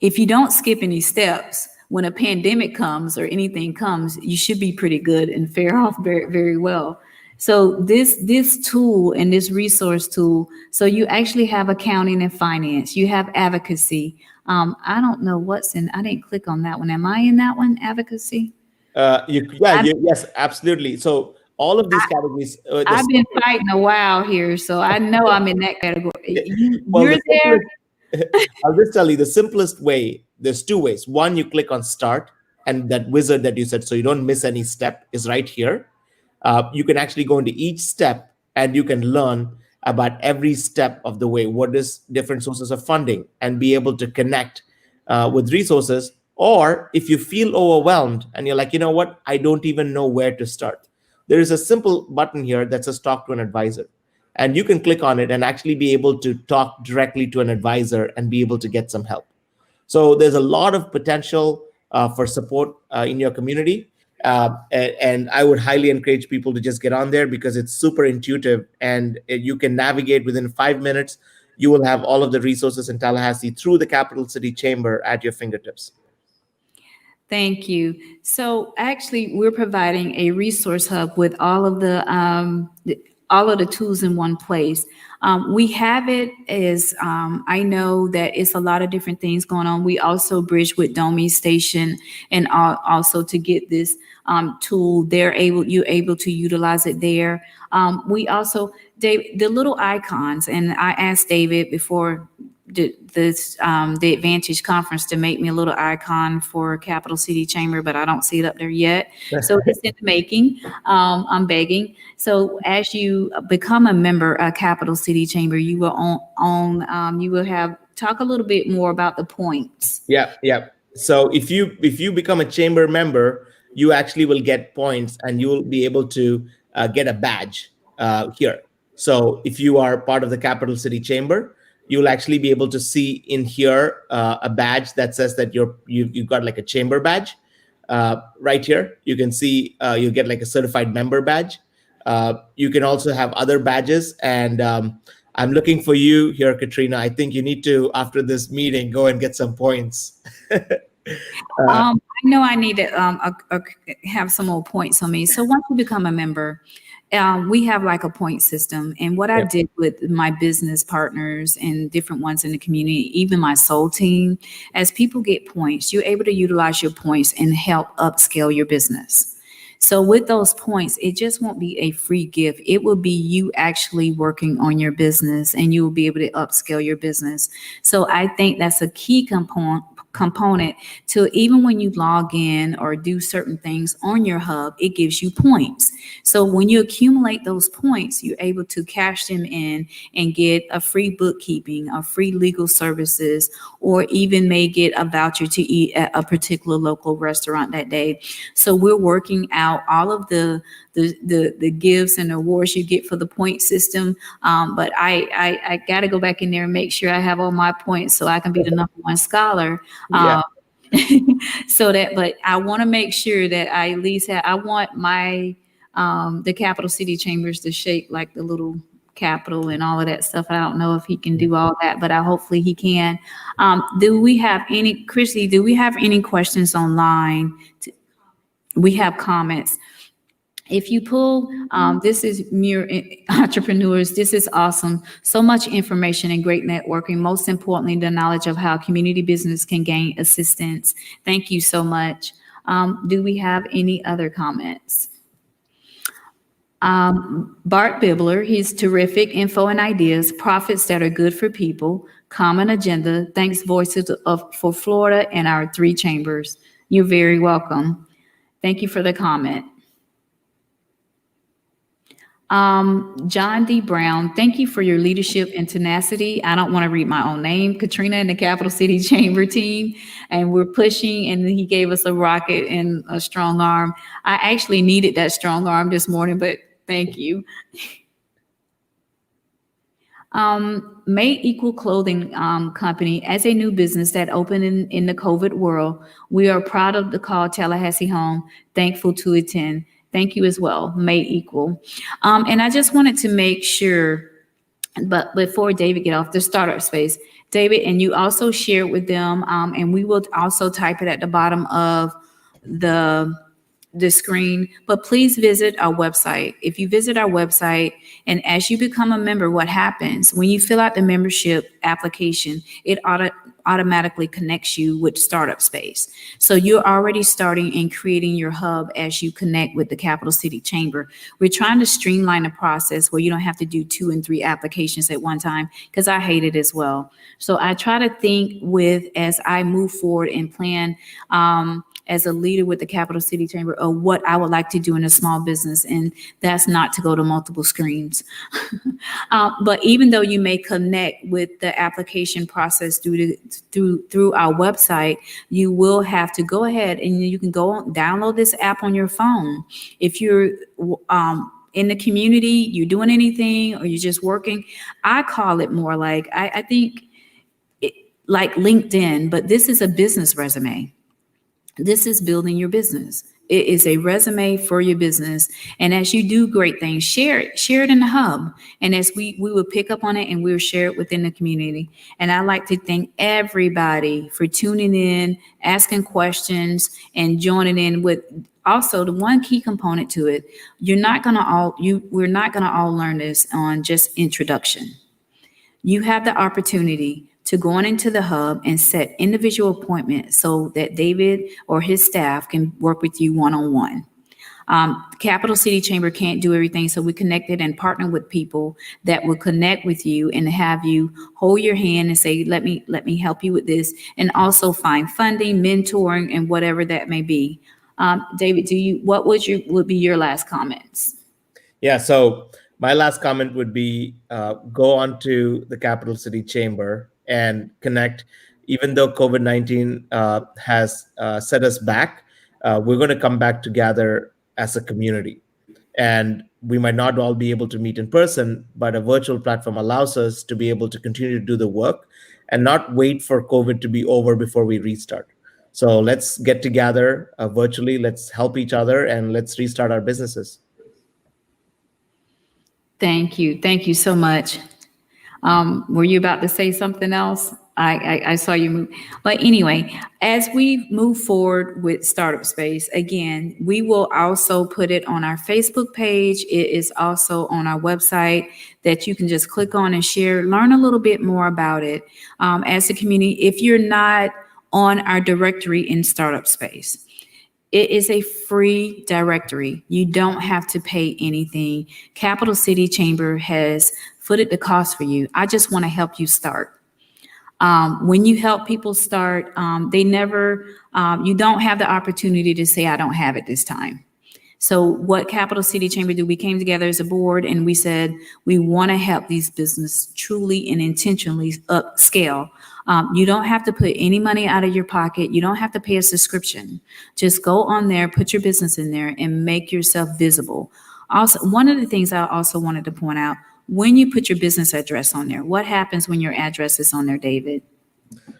Speaker 1: If you don't skip any steps, when a pandemic comes or anything comes, you should be pretty good and fare off very, very well. So this tool and this resource tool, so you actually have accounting and finance, you have advocacy. I don't know what's in, I didn't click on that one. Am I in that one, advocacy?
Speaker 15: Yes, absolutely. So all of these categories.
Speaker 1: I've been fighting a while here, so I know I'm in that category. You're there?
Speaker 15: I'll just tell you the simplest way. There's two ways. One, you click on start, and that wizard that you said, so you don't miss any step, is right here. You can actually go into each step and you can learn about every step of the way. What is different sources of funding, and be able to connect with resources. Or if you feel overwhelmed and you're like, you know what, I don't even know where to start. There is a simple button here that says talk to an advisor. And you can click on it and actually be able to talk directly to an advisor and be able to get some help. So there's a lot of potential for support in your community. And I would highly encourage people to just get on there because it's super intuitive and you can navigate within 5 minutes. You will have all of the resources in Tallahassee through the Capital City Chamber at your fingertips.
Speaker 1: Thank you. So actually, we're providing a resource hub with all of the tools in one place. We have it as, I know that it's a lot of different things going on. We also bridge with Domi Station, and also to get this tool, you're able to utilize it there. We also, David, the little icons, and I asked David before the Advantage Conference to make me a little icon for Capital City Chamber, but I don't see it up there yet. So it's in the making. I'm begging. So as you become a member of Capital City Chamber, you will you will have talk a little bit more about the points.
Speaker 15: Yeah. So if you become a chamber member, you actually will get points, and you will be able to get a badge here. So if you are part of the Capital City Chamber, you'll actually be able to see in here a badge that says that you've got like a chamber badge right here. You can see you get like a certified member badge. You can also have other badges, and I'm looking for you here, Katrina. I think you need to, after this meeting, go and get some points.
Speaker 1: I know I need to have some more points on me. So once you become a member, we have like a point system. And what I did with my business partners and different ones in the community, even my soul team, as people get points, you're able to utilize your points and help upscale your business. So with those points, it just won't be a free gift. It will be you actually working on your business, and you will be able to upscale your business. So I think that's a key component to, even when you log in or do certain things on your hub, it gives you points. So when you accumulate those points, you're able to cash them in and get a free bookkeeping, a free legal services, or even may get a voucher to eat at a particular local restaurant that day. So we're working out all of the gifts and awards you get for the point system. But I got to go back in there and make sure I have all my points so I can be the #1 scholar.
Speaker 15: Yeah.
Speaker 1: So that, but I want to make sure that I at least have, I want my, the Capital City Chambers to shape like the little Capitol and all of that stuff. I don't know if he can do all that, but hopefully he can. Do we have any, Chrissy, do we have any questions online? We have comments. If you pull, this is Muir Entrepreneurs. This is awesome. So much information and great networking. Most importantly, the knowledge of how community business can gain assistance. Thank you so much. Do we have any other comments? Bart Bibler, he's terrific. Info and ideas, profits that are good for people, common agenda. Thanks, Voices for Florida and our 3 chambers. You're very welcome. Thank you for the comment. John D. Brown, thank you for your leadership and tenacity. I don't want to read my own name. Katrina and the Capital City Chamber team, and we're pushing, and he gave us a rocket and a strong arm. I actually needed that strong arm this morning, but thank you. May Equal Clothing Company, as a new business that opened in the COVID world, we are proud of the call Tallahassee home, thankful to attend. Thank you as well, May Equal. And I just wanted to make sure, but before David get off, the startup space, David, and you also share with them, and we will also type it at the bottom of the screen, but please visit our website. If you visit our website, and as you become a member, what happens when you fill out the membership application, it automatically connects you with Startup Space. So you're already starting and creating your hub as you connect with the Capital City Chamber. We're trying to streamline the process where you don't have to do 2 and 3 applications at one time, because I hate it as well. So I try to think as I move forward and plan, as a leader with the Capital City Chamber, of what I would like to do in a small business, and that's not to go to multiple screens. But even though you may connect with the application process through our website, you will have to go ahead and you can go download this app on your phone. If you're in the community, you're doing anything, or you're just working, I call it more like, I think like LinkedIn, but this is a business resume. This is building your business. It is a resume for your business. And as you do great things, share it in the hub. And as we will pick up on it and we'll share it within the community. And I'd like to thank everybody for tuning in, asking questions, and joining in with also the one key component to it. We're not gonna all learn this on just introduction. You have the opportunity to go on into the hub and set individual appointments so that David or his staff can work with you one-on-one. Capital City Chamber can't do everything, so we connected and partner with people that will connect with you and have you hold your hand and say, let me help you with this, and also find funding, mentoring, and whatever that may be. David, what would be your last comments?
Speaker 15: Yeah, so my last comment would be go on to the Capital City Chamber and connect. Even though COVID-19 has set us back, we're going to come back together as a community. And we might not all be able to meet in person, but a virtual platform allows us to be able to continue to do the work and not wait for COVID to be over before we restart. So let's get together virtually, let's help each other, and let's restart our businesses.
Speaker 1: Thank you. Thank you so much. Were you about to say something else? I saw you move. But anyway, as we move forward with Startup Space, again, we will also put it on our Facebook page. It is also on our website that you can just click on and share, learn a little bit more about it. As a community, if you're not on our directory in Startup Space, It is a free directory. You don't have to pay anything. Capital City Chamber has footed the cost for you. I just want to help you start. When you help people start, you don't have the opportunity to say, I don't have it this time. So what Capital City Chamber do, we came together as a board and we said, we want to help these businesses truly and intentionally upscale. You don't have to put any money out of your pocket. You don't have to pay a subscription. Just go on there, put your business in there and make yourself visible. Also, one of the things I also wanted to point out, when you put your business address on there, what happens when your address is on there, David?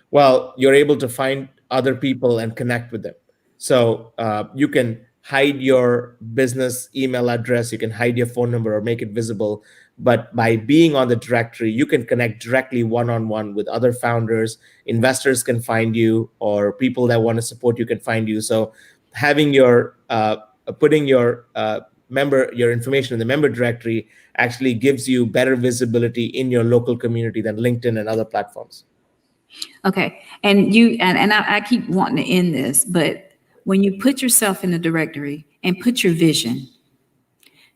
Speaker 15: Well, you're able to find other people and connect with them. So you can hide your business email address, you can hide your phone number or make it visible. But by being on the directory, you can connect directly one-on-one with other founders. Investors can find you, or people that want to support you can find you. So having putting your information in the member directory actually gives you better visibility in your local community than LinkedIn and other platforms.
Speaker 1: Okay, and I keep wanting to end this, but when you put yourself in the directory and put your vision,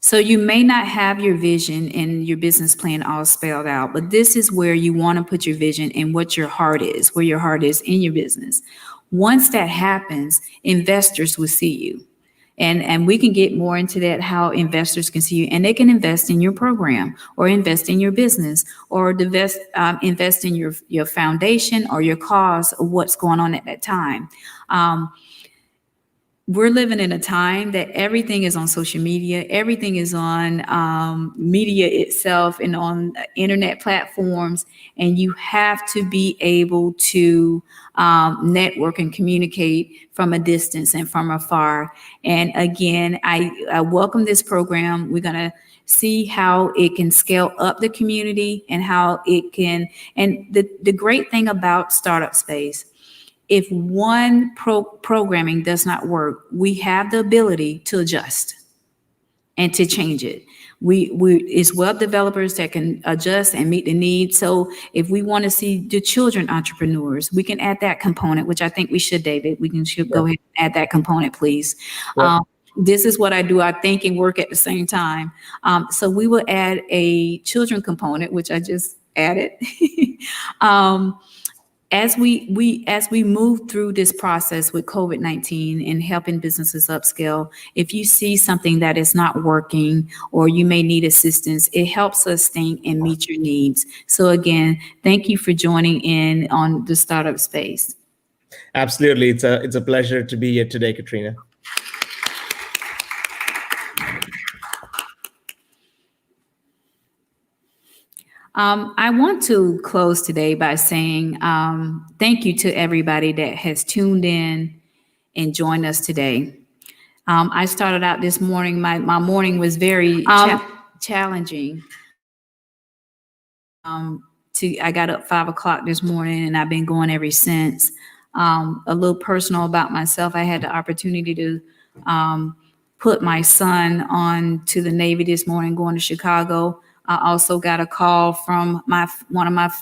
Speaker 1: so you may not have your vision and your business plan all spelled out, but this is where you want to put your vision and what your heart is, where your heart is in your business. Once that happens, investors will see you. And we can get more into that, how investors can see you, and they can invest in your program or invest in your business or invest in your foundation or your cause or what's going on at that time. We're living in a time that everything is on social media, everything is on media itself and on internet platforms, and you have to be able to network and communicate from a distance and from afar. And again, I welcome this program. We're gonna see how it can scale up the community and how it can, and the great thing about Startup Space, if one programming does not work, we have the ability to adjust and to change it. It's web developers that can adjust and meet the needs. So if we want to see the children entrepreneurs, we can add that component, which I think we should, David. We should go ahead and add that component, please.
Speaker 15: Yeah.
Speaker 1: This is what I do. I think and work at the same time. So we will add a children component, which I just added. As we move through this process with COVID-19 and helping businesses upscale, if you see something that is not working or you may need assistance, it helps us think and meet your needs. So again, thank you for joining in on the Startup Space.
Speaker 15: Absolutely. It's a pleasure to be here today, Katrina.
Speaker 1: I want to close today by saying thank you to everybody that has tuned in and joined us today. I started out this morning, my morning was very challenging. I got up 5 o'clock this morning and I've been going ever since. A little personal about myself, I had the opportunity to put my son on to the Navy this morning, going to Chicago. I also got a call from one of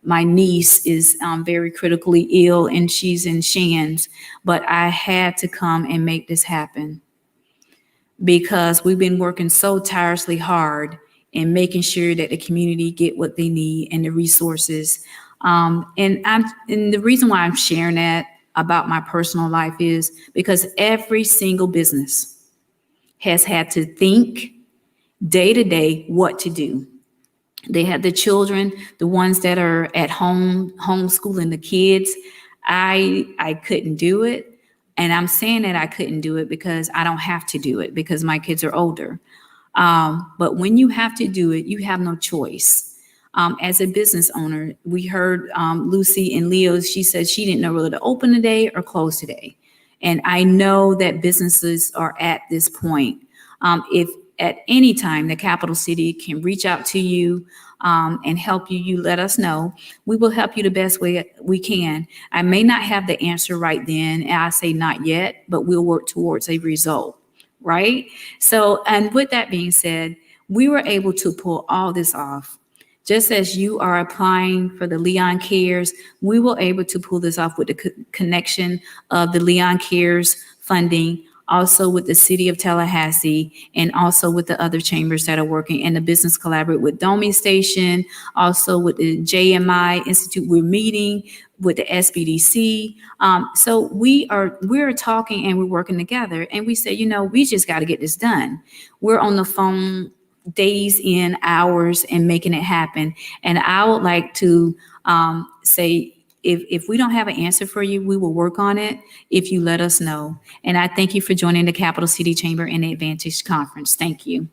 Speaker 1: my niece is very critically ill and she's in Shands, but I had to come and make this happen because we've been working so tirelessly hard in making sure that the community get what they need and the resources. And the reason why I'm sharing that about my personal life is because every single business has had to think day to day what to do. They have the children, the ones that are at home, homeschooling the kids. I couldn't do it. And I'm saying that I couldn't do it because I don't have to do it because my kids are older. But when you have to do it, you have no choice. As a business owner, we heard Lucy and Leo, she said she didn't know whether to open today or close today. And I know that businesses are at this point. If at any time the Capital City can reach out to you and help you, you let us know. We will help you the best way we can. I may not have the answer right then, and I say not yet, but we'll work towards a result, right? So, and with that being said, we were able to pull all this off. Just as you are applying for the Leon Cares, we were able to pull this off with the connection of the Leon Cares funding, also with the city of Tallahassee, and also with the other chambers that are working, and the business collaborate with Domi Station, also with the JMI Institute. We're meeting with the SBDC. So we're talking and we're working together, and we say, you know, we just got to get this done. We're on the phone days in, hours, and making it happen. And I would like to say, if we don't have an answer for you, we will work on it if you let us know. And I thank you for joining the Capital City Chamber and the Advantage Conference. Thank you.